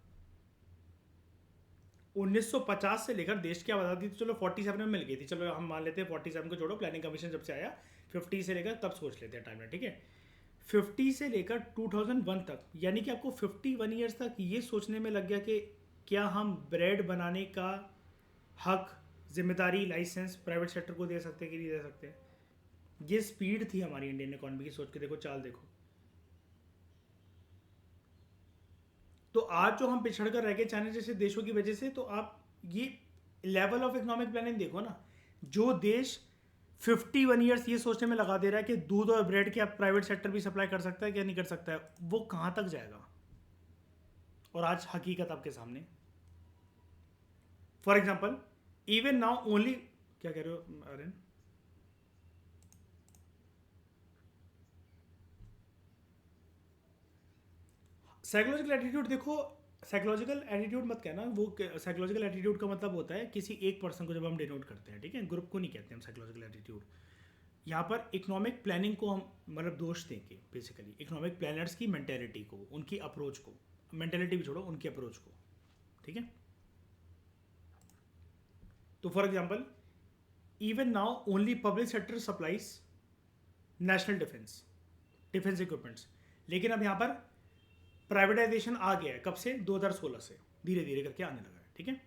1950 से लेकर देश की आबादी तो चलो 47 में मिल गई थी, चलो हम मान लेते हैं 47 को छोड़ो, प्लानिंग कमीशन जब से आया 50 से लेकर तब सोच लेते हैं टाइम में, ठीक है। 50 से लेकर 2001 तक, यानी कि आपको 51 ईयर्स तक ये सोचने में लग गया कि क्या हम ब्रेड बनाने का हक, जिम्मेदारी, लाइसेंस प्राइवेट सेक्टर को दे सकते हैं कि नहीं दे सकते। ये स्पीड थी हमारी इंडियन इकोनॉमी की, सोच के देखो, चाल देखो। तो आज जो हम पिछड़ कर रह गए चाइना जैसे देशों की वजह से, तो आप ये लेवल ऑफ इकोनॉमिक प्लानिंग देखो ना, जो देश 51 ईयर्स ये सोचने में लगा दे रहा है कि दूध और ब्रेड क्या प्राइवेट सेक्टर भी सप्लाई कर सकता है क्या नहीं कर सकता है, वो कहां तक जाएगा। और आज हकीकत आपके सामने। For example even now only, क्या कह रहे हो आर्यन? साइकोलॉजिकल एटीट्यूड देखो, साइकोलॉजिकल एटीट्यूड मत कहना, वो साइकोलॉजिकल एटीट्यूड का मतलब होता है किसी एक पर्सन को जब हम डिनोट करते हैं, ठीक है, ग्रुप को नहीं कहते हम साइकोलॉजिकल एटीट्यूड। यहाँ पर इकोनॉमिक प्लानिंग को हम मतलब दोष देंगे, बेसिकली इकोनॉमिक प्लानर्स की मेंटेलिटी को, उनकी अप्रोच को, मेंटेलिटी भी छोड़ो, उनकी अप्रोच को, ठीक है। तो for example even now only public sector supplies national defence equipments, लेकिन अब यहाँ पर प्राइवेटाइजेशन आ गया है, कब से? 2016 से धीरे धीरे करके आने लगा है, ठीक है।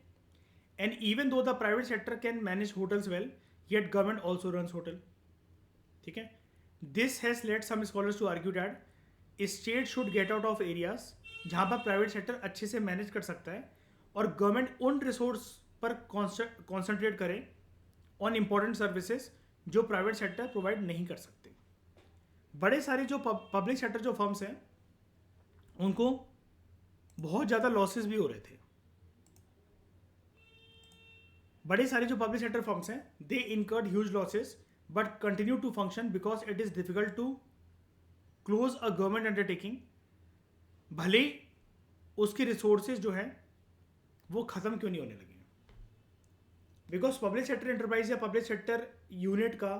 And even though the private sector can manage hotels well, yet government also runs hotel, ठीक है। This has led some scholars to argue that state should get out of areas जहां पर प्राइवेट सेक्टर अच्छे से manage कर सकता है और गवर्नमेंट उन रिसोर्स पर कॉन्सेंट्रेट करे ऑन इंपॉर्टेंट सर्विसेज जो प्राइवेट सेक्टर प्रोवाइड नहीं कर सकते। बड़े सारे जो पब्लिक सेक्टर जो फर्म्स हैं उनको बहुत ज़्यादा लॉसेस भी हो रहे थे। बड़े सारे जो पब्लिक सेक्टर फर्म्स हैं they incurred huge losses but continue to function because it is difficult to close a government undertaking, भले उसके रिसोर्सेज जो हैं वो खत्म क्यों नहीं होने लगे। बिकॉज पब्लिक सेक्टर एंटरप्राइज या पब्लिक सेक्टर यूनिट का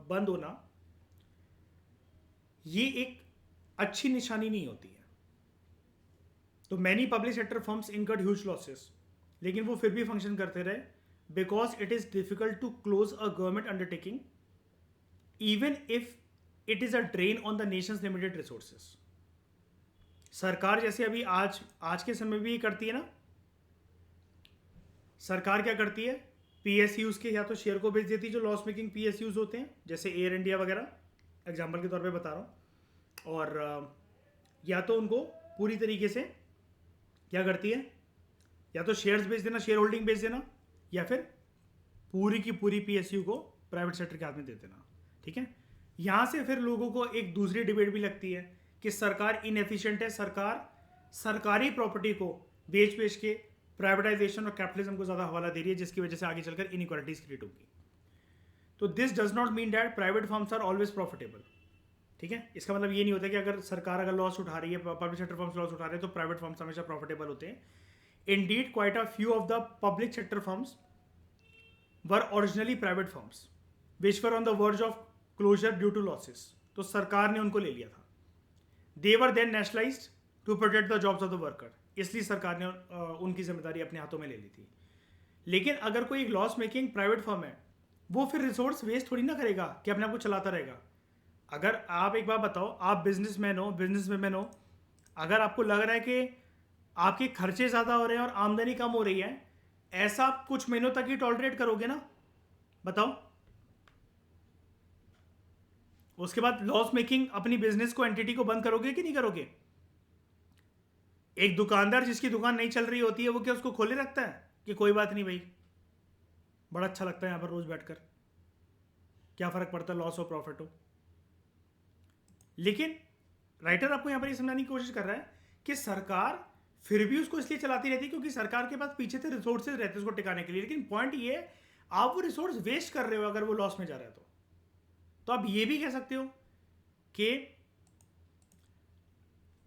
बंद होना ये एक अच्छी निशानी नहीं होती है। तो many public sector firms incurred huge losses, लेकिन वो फिर भी फंक्शन करते रहे because it is difficult to close a government undertaking even if it is a drain on the nation's limited resources. सरकार जैसे अभी आज के समय भी ये करती है ना, सरकार क्या करती है, पीएसयूज के या तो शेयर को बेच देती है जो लॉस मेकिंग पीएसयूज होते हैं, जैसे एयर इंडिया वगैरह एग्जाम्पल के तौर पे बता रहा हूँ, और या तो उनको पूरी तरीके से क्या करती है, या तो शेयर्स बेच देना, शेयर होल्डिंग बेच देना, या फिर पूरी की पूरी पीएसयू को प्राइवेट सेक्टर के हाथ में दे देना, ठीक है। यहाँ से फिर लोगों को एक दूसरी डिबेट भी लगती है कि सरकार इनएफिशिएंट है, सरकार सरकारी प्रॉपर्टी को बेच बेच के प्राइवेटाइजेशन और कैपिटलिज्म को ज़्यादा हवाला दे रही है, जिसकी वजह से आगे चलकर इनइक्वालिटीज क्रिएट होगी। तो this does not mean that private firms are always profitable, ठीक है। इसका मतलब ये नहीं होता कि अगर सरकार अगर लॉस उठा रही है, पब्लिक सेक्टर फर्म्स लॉस उठा रहे हैं, तो प्राइवेट फर्म्स हमेशा प्रॉफिटेबल होते हैं। Indeed quite a few of the public sector firms were originally private firms which were on the verge of closure due to losses. तो सरकार ने उनको ले लिया था। They were then nationalised to protect the jobs of the worker, इसलिए सरकार ने उनकी जिम्मेदारी अपने हाथों में ले ली थी। लेकिन अगर कोई एक लॉस मेकिंग प्राइवेट फर्म है, वो फिर रिसोर्स वेस्ट थोड़ी ना करेगा कि अपने आप को चलाता रहेगा। अगर आप एक बार बताओ, आप बिजनेसमैन हो, बिजनेस वुमेन हो, अगर आपको लग रहा है कि आपके खर्चे ज़्यादा हो रहे हैं और आमदनी कम हो रही है, ऐसा आप कुछ महीनों तक ही टॉलरेट करोगे ना, बताओ। उसके बाद लॉस मेकिंग अपनी बिजनेस को, एंटिटी को बंद करोगे कि नहीं करोगे? एक दुकानदार जिसकी दुकान नहीं चल रही होती है, वो क्या उसको खोले रखता है कि कोई बात नहीं भाई, बड़ा अच्छा लगता है यहाँ पर रोज बैठकर? क्या फ़र्क पड़ता है लॉस हो प्रॉफिट हो। लेकिन राइटर आपको यहाँ पर ये समझाने की कोशिश कर रहा है कि सरकार फिर भी उसको इसलिए चलाती रहती है क्योंकि सरकार के पास पीछे से रिसोर्सेज रहते हैं उसको टिकाने के लिए। लेकिन पॉइंट ये है, आप वो रिसोर्स वेस्ट कर रहे हो अगर वो लॉस में जा रहा है तो आप ये भी कह सकते हो कि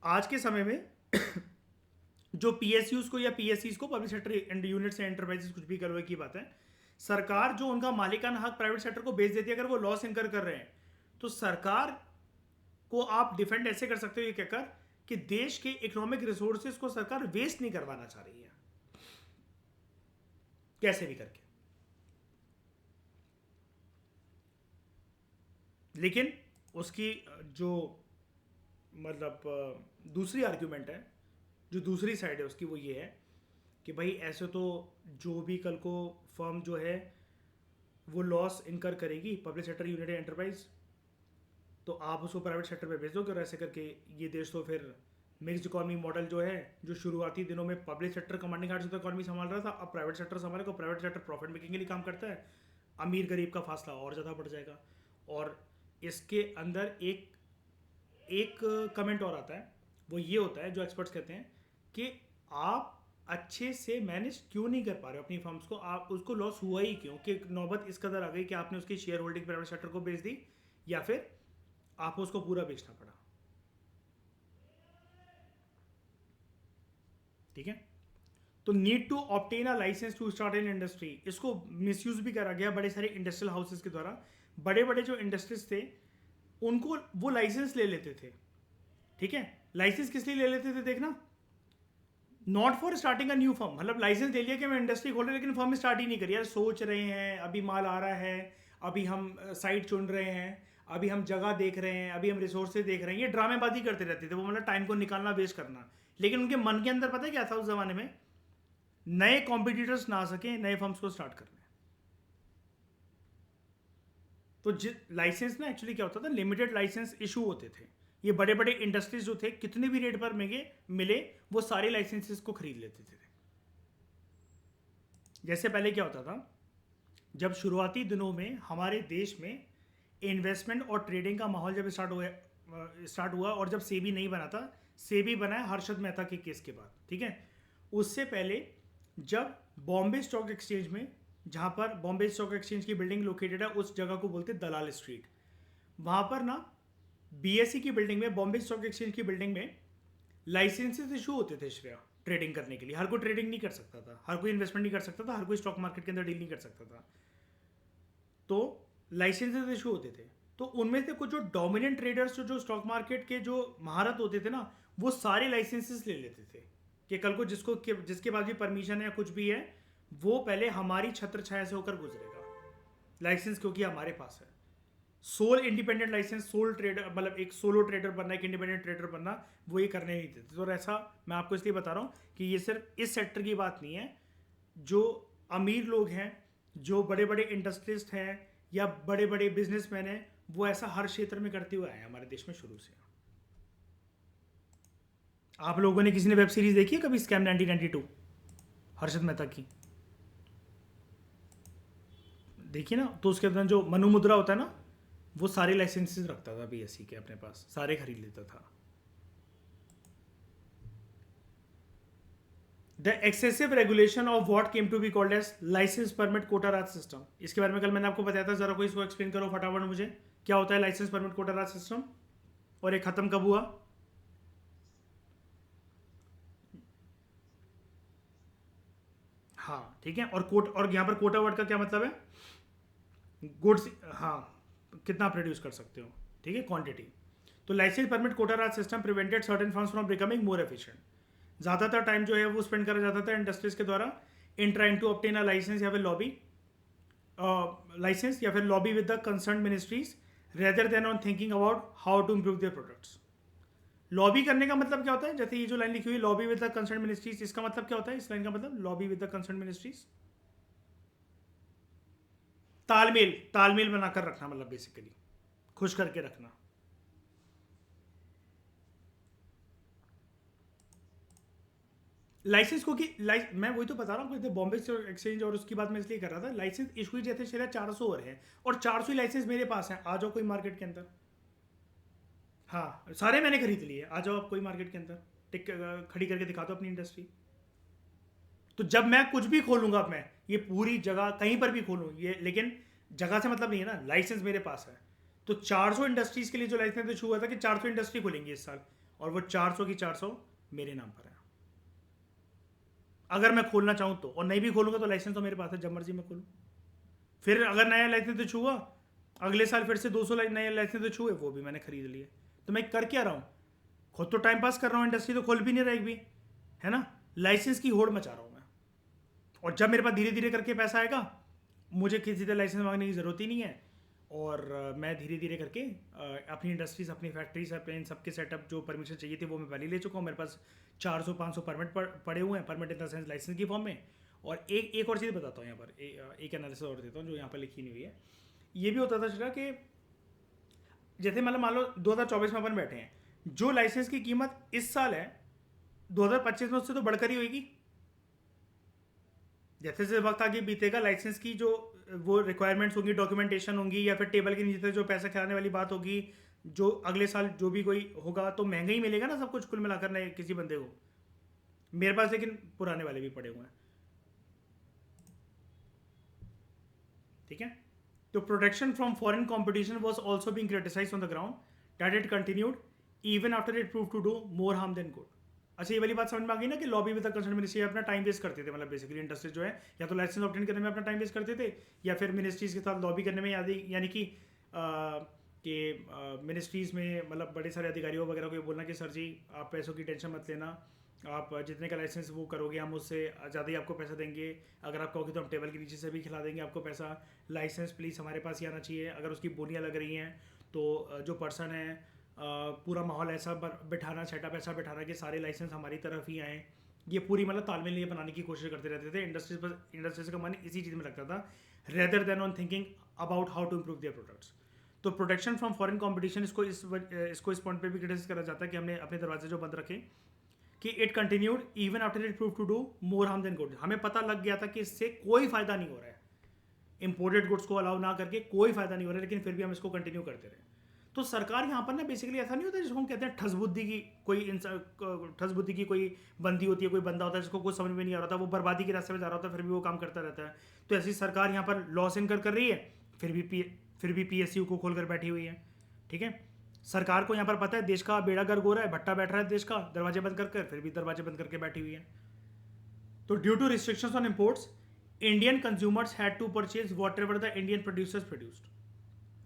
आज के समय में जो पीएसयूज को या पीएससीज को, पब्लिक सेक्टर यूनिट्स या एंटरप्राइजेस, कुछ भी करो की बात है, सरकार जो उनका मालिकाना हक प्राइवेट सेक्टर को बेच देती है अगर वो लॉस इनकर कर रहे हैं, तो सरकार को आप डिफेंड ऐसे कर सकते हो ये कहकर कि देश के इकोनॉमिक रिसोर्सेज को सरकार वेस्ट नहीं करवाना चाह रही है कैसे भी करके। लेकिन उसकी जो मतलब दूसरी आर्ग्यूमेंट है, जो दूसरी साइड है उसकी, वो ये है कि भाई ऐसे तो जो भी कल को फर्म जो है वो लॉस इनकर करेगी, पब्लिक सेक्टर यूनिट एंटरप्राइज, तो आप उसको प्राइवेट सेक्टर पे भेज दोगे और ऐसे करके ये देश तो फिर मिक्स्ड इकोनॉमी मॉडल जो है, जो शुरुआती दिनों में पब्लिक सेक्टर कमांडिंग हार्ट से तो इकोनॉमी संभाल रहा था, अब प्राइवेट सेक्टर संभालेगा, प्राइवेट सेक्टर प्रॉफिट मेकिंग के लिए काम करता है, अमीर गरीब का फासला और ज़्यादा बढ़ जाएगा। और इसके अंदर एक एक कमेंट और आता है, वो ये होता है जो एक्सपर्ट्स कहते हैं कि आप अच्छे से मैनेज क्यों नहीं कर पा रहे हो अपनी फर्म्स को, आप उसको लॉस हुआ ही क्यों, कि नौबत इस कदर आ गई कि आपने उसकी शेयर होल्डिंग प्राइवेट सेक्टर को बेच दी या फिर आपको उसको पूरा बेचना पड़ा। ठीक है, तो need to obtain a licence to start in industry, इसको मिसयूज भी करा गया बड़े सारे इंडस्ट्रियल हाउसेस के द्वारा। बड़े बड़े जो इंडस्ट्रीज थे उनको वो लाइसेंस ले लेते थे। ठीक है, लाइसेंस किस लिए ले लेते थे देखना, not for starting a new firm, मतलब लाइसेंस ले लिया कि मैं इंडस्ट्री खोल रहा, लेकिन फर्म स्टार्ट ही नहीं करी, यार सोच रहे हैं, अभी माल आ रहा है, अभी हम साइट चुन रहे हैं, अभी हम जगह देख रहे हैं, अभी हम रिसोर्सेज देख रहे हैं, ये ड्रामेबाजी करते रहते थे वो, मतलब टाइम को निकालना वेस्ट करना। लेकिन उनके मन के अंदर पता है क्या था उस जमाने में, नए कॉम्पिटिटर्स ना आ सके नए फर्म्स को स्टार्ट करने। तो लाइसेंस ना एक्चुअली क्या होता था, लिमिटेड लाइसेंस इशू होते थे। ये बड़े बड़े इंडस्ट्रीज जो थे कितने भी रेट पर मिले वो सारे लाइसेंसेस को खरीद लेते थे। जैसे पहले क्या होता था, जब शुरुआती दिनों में हमारे देश में इन्वेस्टमेंट और ट्रेडिंग का माहौल जब स्टार्ट हुआ और जब सेबी नहीं बना था, सेबी बना है हर्षद मेहता के केस के बाद। ठीक है, उससे पहले जब बॉम्बे स्टॉक एक्सचेंज में, जहाँ पर बॉम्बे स्टॉक एक्सचेंज की बिल्डिंग लोकेटेड है, उस जगह को बोलते दलाल स्ट्रीट, वहाँ पर ना बीएससी की बिल्डिंग में, बॉम्बे स्टॉक एक्सचेंज की बिल्डिंग में लाइसेंसेस इशू होते थे श्रेया, ट्रेडिंग करने के लिए। हर कोई ट्रेडिंग नहीं कर सकता था, हर कोई इन्वेस्टमेंट नहीं कर सकता था, हर कोई स्टॉक मार्केट के अंदर डील नहीं कर सकता था, तो लाइसेंसेस इशू होते थे। तो उनमें से कुछ जो डोमिनेंट ट्रेडर्स, जो स्टॉक मार्केट के जो महारत होते थे ना, वो सारे लाइसेंसेस ले लेते थे कि कल को जिसके पास भी परमिशन है या कुछ भी है, वो पहले हमारी छत्र छाया से होकर गुजरेगा लाइसेंस, क्योंकि हमारे पास है। Sole independent licence, sole trader, मतलब एक सोलो ट्रेडर बनना, एक इंडिपेंडेंट ट्रेडर बनना, वो ये करने नहीं देते। तो ऐसा मैं आपको इसलिए बता रहा हूँ कि ये सिर्फ इस सेक्टर की बात नहीं है। जो अमीर लोग हैं, जो बड़े बड़े इंडस्ट्रिस्ट हैं या बड़े बड़े बिजनेसमैन हैं, वो ऐसा हर क्षेत्र में करते हुए आए हैं हमारे देश में शुरू से। आप लोगों ने किसी ने वेब सीरीज देखी है कभी, स्कैम 1992 हर्षद मेहता की? देखिए ना, तो उसके अंदर जो मनु मुद्रा होता है ना, वो सारे लाइसेंसेस रखता था बीएससी के अपने पास, सारे खरीद लेता था। The excessive regulation of what came to be called as licence permit quota raj system, इसके बारे में कल मैंने आपको बताया था, जरा कोई इसको एक्सप्लेन करो फटाफट मुझे, क्या होता है licence permit quota raj system और ये खत्म कब हुआ? हाँ ठीक है, और यहाँ पर कोटा वर्ड का क्या मतलब है? गुड्स, हाँ, कितना प्रोड्यूस कर सकते हो, ठीक है, क्वांटिटी। तो licence permit quota raj system prevented certain firms from becoming more efficient. ज़्यादातर टाइम जो है वो स्पेंड करा जाता था इंडस्ट्रीज के द्वारा in trying to obtain a licence या फिर lobby with the concern ministries rather than on thinking about how to improve their products. Lobby करने का मतलब क्या होता है? जैसे ये जो लाइन लिखी हुई lobby with the concern ministries, इसका मतलब क्या होता है? इस लाइन का मतलब lobby with the concern ministries, तालमेल, तालमेल बनाकर रखना, मतलब बेसिकली खुश करके रखना। लाइसेंस को कि मैं वही तो बता रहा हूँ, बॉम्बे एक्सचेंज और उसकी बात मैं इसलिए कर रहा था, लाइसेंस इशू जैसे शायद 400 और हैं, और 400 ही लाइसेंस मेरे पास हैं। आ जाओ कोई मार्केट के अंदर, हाँ सारे मैंने खरीद लिए, आ जाओ आप कोई मार्केट के अंदर, टिक खड़ी करके दिखा दो अपनी इंडस्ट्री। तो जब मैं कुछ भी खोलूंगा, अब मैं ये पूरी जगह कहीं पर भी खोलूँ ये, लेकिन जगह से मतलब नहीं है ना, लाइसेंस मेरे पास है। तो 400 इंडस्ट्रीज के लिए जो लाइसेंस इशू हुआ था कि 400 इंडस्ट्री खोलेंगे इस साल, और वो 400 की 400 मेरे नाम पर है, अगर मैं खोलना चाहूँ तो। और नहीं भी खोलूंगा तो लाइसेंस तो मेरे पास है, जब मर्जी मैं खोलूँ। फिर अगर नया लाइसेंस इशू हुआ अगले साल, फिर से 200 नए लाइसेंस इशू हुए, वो भी मैंने खरीद लिए। तो मैं कर क्या रहा हूँ, खुद तो टाइम पास कर रहा हूँ, इंडस्ट्री तो खोल भी नहीं रही भी, है ना, लाइसेंस की होड़ मचा रहा हूँ मैं। और जब मेरे पास धीरे धीरे करके पैसा आएगा, मुझे किसी से लाइसेंस मांगने की ज़रूरत ही नहीं है, और मैं धीरे धीरे करके अपनी इंडस्ट्रीज, अपनी फैक्ट्रीज, अपने इन सबके सेटअप जो परमिशन चाहिए थी वो मैं पहले ले चुका हूँ। मेरे पास 400-500 परमिट पड़े हुए हैं, permit in the sense licence की फॉर्म में। और एक और चीज़ बताता हूँ यहाँ पर, एक एनालिसिस और देता हूँ जो यहाँ पर लिखी नहीं हुई है। ये भी होता था चला कि जैसे मतलब मान लो 2024 में अपन बैठे हैं, जो लाइसेंस की कीमत इस साल है 2025 में उससे तो बढ़कर ही होगी। जैसे जैसे वक्त आगे बीतेगा, लाइसेंस की जो वो रिक्वायरमेंट्स होंगी, डॉक्यूमेंटेशन होंगी, या फिर टेबल के नीचे जो पैसा खिलाने वाली बात होगी, जो अगले साल जो भी कोई होगा तो महंगा ही मिलेगा ना सब कुछ कुल मिलाकर नए किसी बंदे को। मेरे पास लेकिन पुराने वाले भी पड़े हुए हैं, ठीक है। तो protection from foreign competition was also being criticised on the ground that it continued even after it prove to do more harm than good. अच्छा, ये वाली बात समझ में आ गई ना कि lobby with the concern ministry अपना टाइम वेस्ट करते थे, मतलब बेसिकली इंडस्ट्री जो है या तो लाइसेंस ऑब्टेन करने में अपना टाइम वेस्ट करते थे, या फिर मिनिस्ट्रीज के साथ लॉबी करने में, यानी कि मिनिस्ट्रीज में मतलब बड़े सारे अधिकारियों वगैरह को ये बोलना कि सर जी आप पैसों की टेंशन मत लेना, आप जितने का लाइसेंस वो करोगे हम उससे ज़्यादा ही आपको पैसा देंगे, अगर आप कहोगे तो हम टेबल के नीचे से भी खिला देंगे आपको पैसा, लाइसेंस प्लीज़ हमारे पास ही आना चाहिए। अगर उसकी बोलियाँ लग रही हैं तो जो पर्सन है पूरा माहौल ऐसा बिठाना, सेटअप ऐसा बिठाना कि सारे लाइसेंस हमारी तरफ ही आएँ। ये पूरी मतलब तालमेल ये बनाने की कोशिश करते रहते थे। इंडस्ट्रीज का मन इसी चीज़ में लगता था, rather than on thinking about how to improve their products. तो प्रोटेक्शन फ्रॉम फॉरेन कॉम्पिटिशन, इसको इस पॉइंट पे भी क्रिटिसाइज करा जाता है कि हमने अपने दरवाजे जो बंद रखे, कि it continued even after it prove to do more harm than good. हमें पता लग गया था कि इससे कोई फायदा नहीं हो रहा है, इंपोर्टेड गुड्स को अलाउ ना करके कोई फायदा नहीं हो रहा है, लेकिन फिर भी हम इसको कंटिन्यू करते रहे। तो सरकार यहाँ पर ना बेसिकली ऐसा नहीं होता जिसको हम कहते हैं ठस बुद्धि की कोई बंदी होती है, कोई बंदा होता है जिसको कुछ समझ में नहीं आ रहा था, वो बर्बादी के रास्ते में जा रहा होता है, फिर भी वो काम करता रहता है। तो ऐसी सरकार यहाँ पर लॉस इनकर कर रही है, फिर भी PSU को खोल कर बैठी हुई है, ठीक है। सरकार को यहाँ पर पता है देश का बेड़ा गर्क हो रहा है, भट्टा बैठ रहा है देश का, दरवाजे बंद कर फिर भी दरवाजे बंद करके बैठी हुई है। तो due to restrictions on imports, Indian consumers had to purchase whatever the Indian producers produced.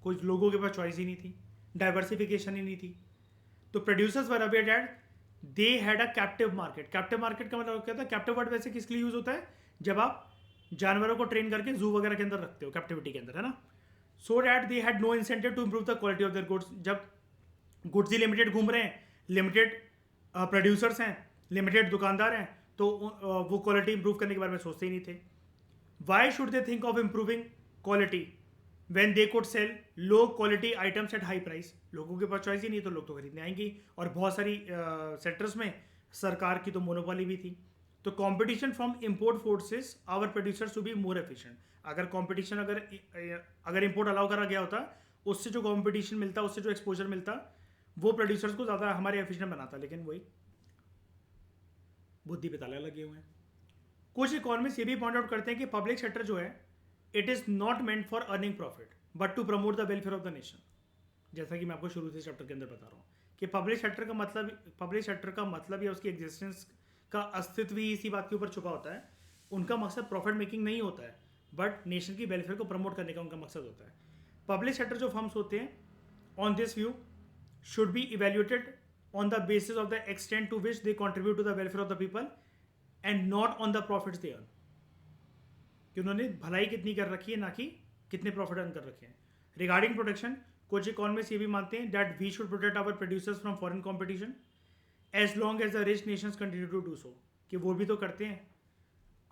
कुछ लोगों के पास चॉइस ही नहीं थी, डाइवर्सिफिकेशन ही नहीं थी। तो producers were aware that they had a captive market. Captive market का मतलब क्या था, कैप्टिव वर्ड वैसे किसके लिए यूज होता है, जब आप जानवरों को ट्रेन करके जू वगैरह के अंदर रखते हो, कैप्टिविटी के अंदर, है ना। So that they had no incentive to improve the quality of their goods. जब गुड्स ही लिमिटेड घूम रहे हैं, लिमिटेड प्रोड्यूसर्स हैं, लिमिटेड दुकानदार हैं, तो वो क्वालिटी इंप्रूव करने के बारे में सोचते ही नहीं थे। Why should they think of improving quality when they could sell low quality items at high price? लोगों के पास चॉइस ही नहीं, तो लोग तो खरीदने आएंगे। और बहुत सारी सेक्टर्स में सरकार की तो मोनोपोली भी थी। तो competition from import forces our producers to be more efficient. अगर कंपटीशन अगर इंपोर्ट अलाउ करा गया होता, उससे जो कंपटीशन मिलता, उससे जो एक्सपोजर मिलता, वो प्रोड्यूसर्स को ज़्यादा हमारे एफिशिएंट बनाता। लेकिन वही बुद्धि पे ताला लगे हुए हैं। कुछ इकोनॉमिस्ट ये भी पॉइंट आउट करते हैं कि पब्लिक सेक्टर जो है, it is not meant for earning profit but to promote the welfare of the nation. जैसा कि मैं आपको शुरू से चैप्टर के अंदर बता रहा हूँ कि पब्लिक सेक्टर का मतलब या उसकी एग्जिस्टेंस का अस्तित्व ही इसी बात के ऊपर छुपा होता है। उनका मकसद प्रॉफिट मेकिंग नहीं होता है, बट नेशन की वेलफेयर को प्रमोट करने का उनका मकसद होता है। पब्लिक सेक्टर जो फर्म्स होते हैं, on this view should be evaluated on the basis of the extent to which they contribute to the welfare of the people and not on the profits they earn. कि उन्होंने भलाई कितनी कर रखी है, ना कि कितने प्रॉफिट अर्न कर रखे हैं। रिगार्डिंग प्रोटेक्शन, कुछ इकोनॉमिस्ट ये भी मानते हैं that we should protect our producers from foreign competition as long as the rich nations continue to do so. कि वो भी तो करते हैं,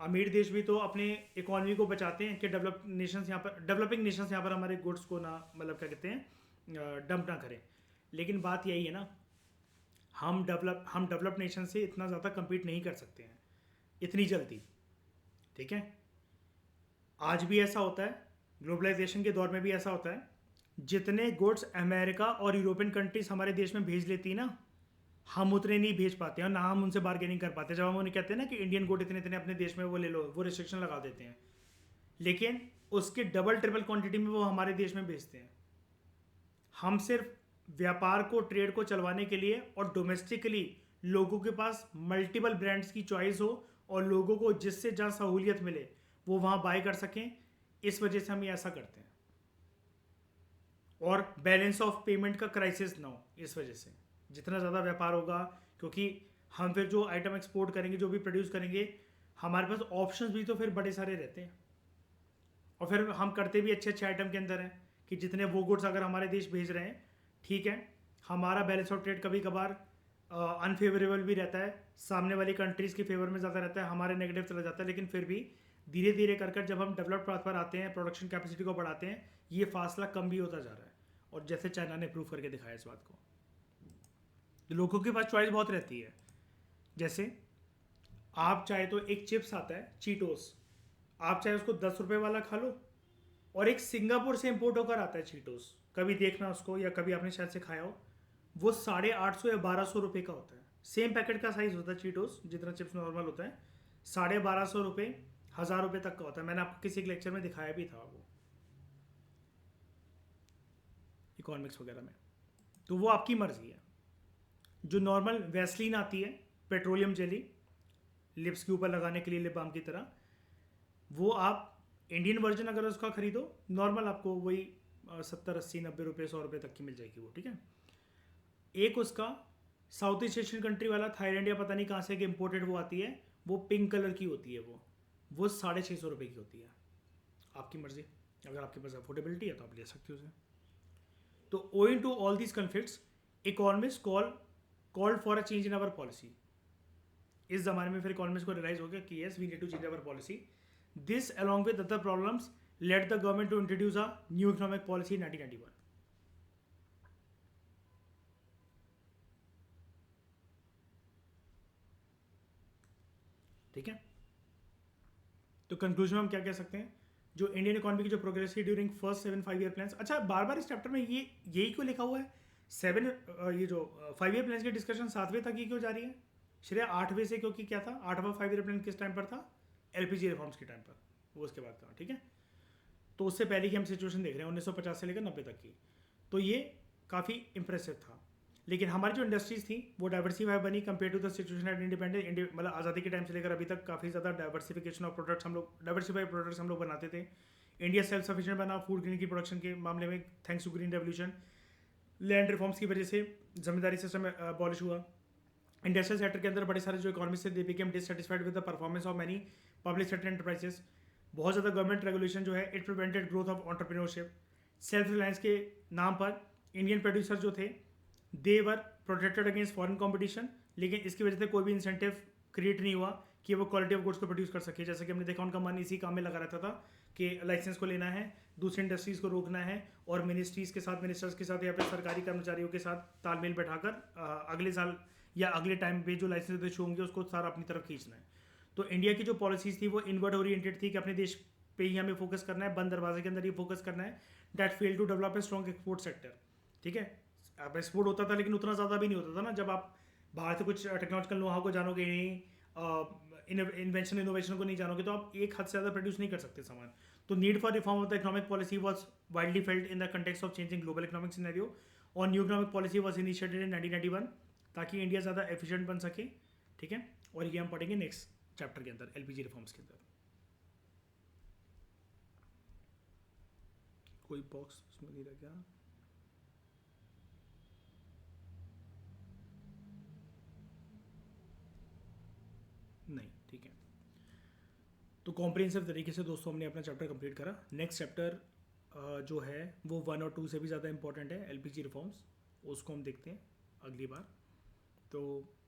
अमीर देश भी तो अपने इकोनॉमी को बचाते हैं कि डेवलपिंग नेशंस यहाँ पर हमारे गुड्स को ना, मतलब क्या कहते हैं, डंप ना करें। लेकिन बात यही है ना, हम डेवलप्ड नेशन से इतना ज़्यादा कम्पीट नहीं कर सकते हैं। इतनी जल्दी, ठीक है। आज भी ऐसा होता है, ग्लोबलाइजेशन के दौर में भी ऐसा होता है, जितने गुड्स अमेरिका और यूरोपियन कंट्रीज हमारे देश में भेज लेती ना, हम उतने नहीं भेज पाते हैं और ना हम उनसे बार्गेनिंग कर पाते। जब हम उन्हें कहते हैं ना कि इंडियन गुड इतने इतने अपने देश में वो ले लो, वो रिस्ट्रिक्शन लगा देते हैं, लेकिन उसके डबल ट्रिपल क्वांटिटी में वो हमारे देश में बेचते हैं। हम सिर्फ व्यापार को, ट्रेड को चलवाने के लिए और डोमेस्टिकली लोगों के पास मल्टीपल ब्रांड्स की चॉइस हो और लोगों को जिससे जहाँ सहूलियत मिले वो वहाँ बाय कर सकें, इस वजह से हम ये ऐसा करते हैं। और बैलेंस ऑफ पेमेंट का क्राइसिस ना हो, इस वजह से जितना ज़्यादा व्यापार होगा, क्योंकि हम फिर जो आइटम एक्सपोर्ट करेंगे, जो भी प्रोड्यूस करेंगे, हमारे पास ऑप्शंस भी तो फिर बड़े सारे रहते हैं। और फिर हम करते भी अच्छे अच्छे आइटम के अंदर हैं कि जितने वो गुड्स अगर हमारे देश भेज रहे हैं, ठीक है, हमारा बैलेंस ऑफ ट्रेड कभी कभार अनफेवरेबल भी रहता है, सामने वाली कंट्रीज़ के फेवर में ज़्यादा रहता है, हमारे नेगेटिव चला जाता है, लेकिन फिर भी धीरे धीरे कर जब हम डेवलप्ड पाथ पर आते हैं, प्रोडक्शन कैपेसिटी को बढ़ाते हैं, ये फासला कम भी होता जा रहा है। और जैसे चाइना ने प्रूव करके दिखाया इस बात को, लोगों के पास चॉइस बहुत रहती है। जैसे आप चाहे तो एक चिप्स आता है चीटोस, आप चाहे उसको 10 रुपये वाला खा लो, और एक सिंगापुर से इंपोर्ट होकर आता है चीटोस, कभी देखना उसको, या कभी आपने शायद से खाया हो, वो 850 या 1200 रुपये का होता है। सेम पैकेट का साइज होता है चीटोस, जितना चिप्स नॉर्मल होता है, 1250 रुपये, 1000 रुपये तक का होता है। मैंने आपको किसी एक लेक्चर में दिखाया भी था वो, इकोनॉमिक्स वगैरह में। तो वो आपकी मर्जी है। जो नॉर्मल वैसलीन आती है, पेट्रोलियम जेली, लिप्स के ऊपर लगाने के लिए, लिप बाम की तरह, वो आप इंडियन वर्जन अगर उसका खरीदो नॉर्मल, आपको वही 70 80 90 रुपये 100 रुपये तक की मिल जाएगी वो, ठीक है। एक उसका साउथ ईस्ट एशियन कंट्री वाला, थाईलैंड या पता नहीं कहाँ से इम्पोर्टेड वो आती है, वो पिंक कलर की होती है, वो 650 रुपये की होती है। आपकी मर्जी, अगर आपके पास अफोर्डेबिलिटी है तो आप ले सकते हो उसे। तो owing to all these conflicts, economist called for a change in our policy. इस जमाने में फिर इकोनॉमिस्ट को रियलाइज हो गया कि yes, we need to change our policy. This along with other problems led the government to introduce a new economic policy in 1991। ठीक है, तो कंक्लूजन में हम क्या कह सकते हैं, जो इंडियन इकोनॉमी की जो प्रोग्रेस है ड्यूरिंग फर्स्ट 7 5 ईयर प्लान्स। अच्छा, बार बार इस चैप्टर में यही क्यों लिखा हुआ है 7, ये जो 5 ईयर प्लान्स की डिस्कशन 7वें तक ही क्यों जा रही है श्रेय 8वें से? क्योंकि क्या था, 8वां 5 ईयर प्लान किस टाइम पर था? एलपीजी रिफॉर्म्स के टाइम पर, वो उसके बाद था, ठीक है। तो उससे पहले की हम सिचुएशन देख रहे हैं 1950 से लेकर 90 तक की, तो ये काफ़ी इंप्रेसिव था। लेकिन हमारी जो इंडस्ट्रीज थी वो डाइवर्सिफाई बनी compare to the situation at independent, मतलब आज़ादी के टाइम से लेकर अभी तक काफ़ी ज़्यादा डाइवर्सिफिकेशन ऑफ प्रोडक्ट्स, हम लोग डाइवर्सिफाइड प्रोडक्ट्स हम लोग बनाते थे। इंडिया सेल्फ सफिशिएंट बना फूड ग्रेन की प्रोडक्शन के मामले में, thanks to green revolution. Land reforms की वजह से जमींदारी सिस्टम अबॉलिश हुआ। इंडस्ट्रियल सेक्टर के अंदर बड़े सारे जो इकोनॉमिस्ट थे, they became dissatisfied with the performance of many public sector enterprises. बहुत ज़्यादा गवर्नमेंट रेगुलेशन जो है, it prevented growth of entrepreneurship. Self reliance के नाम पर इंडियन प्रोड्यूसर जो थे, they were protected against foreign competition, लेकिन इसकी वजह से कोई भी इंसेंटिव क्रिएट नहीं हुआ कि वो क्वालिटी ऑफ गुड्स को प्रोड्यूस कर सके। जैसे कि हमने देखा, उनका मन इसी काम में लगा रहता था कि लाइसेंस को लेना है, दूसरी इंडस्ट्रीज़ को रोकना है, और मिनिस्ट्रीज़ के साथ, मिनिस्टर्स के साथ या फिर सरकारी कर्मचारियों के साथ तालमेल बैठाकर अगले साल या अगले टाइम पे जो लाइसेंस इशू होंगे उसको सारा अपनी तरफ खींचना है। तो इंडिया की जो पॉलिसीज़ थी वो इनवर्ड ओरिएंटेड थी कि अपने देश पे ही हमें फोकस करना है, बंद दरवाजे के अंदर ही फोकस करना है। That fail to develop a strong export sector, ठीक है। अब एक्सपोर्ट होता था लेकिन उतना ज़्यादा भी नहीं होता था ना। जब आप बाहर से कुछ टेक्नोलॉजिकल नोहाउ को जानोगे नहीं, इन्वेंशन इनोवेशन को नहीं जानोगे, तो आप एक हद से ज़्यादा प्रोड्यूस नहीं कर सकते सामान। तो need for reform of the economic policy was widely felt in the context of changing global economic scenario, और new economic policy was initiated in 1991 ताकि इंडिया ज़्यादा एफिशिएंट बन सके, ठीक है। और ये हम पढ़ेंगे नेक्स्ट चैप्टर के अंदर, एलपीजी रिफॉर्म्स के अंदर। कोई बॉक्स उसमें नहीं रह गया? नहीं, ठीक है। तो कॉम्प्रिहेंसिव तरीके से दोस्तों हमने अपना चैप्टर कंप्लीट करा। नेक्स्ट चैप्टर जो है वो 1 और 2 से भी ज़्यादा इंपॉर्टेंट है, एलपीजी रिफॉर्म्स, उसको हम देखते हैं अगली बार। तो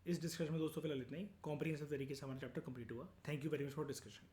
इस डिस्कशन में दोस्तों फिलहाल इतना ही। कॉम्प्रिहेंसिव तरीके से हमारा चैप्टर कंप्लीट हुआ। Thank you very much for discussion.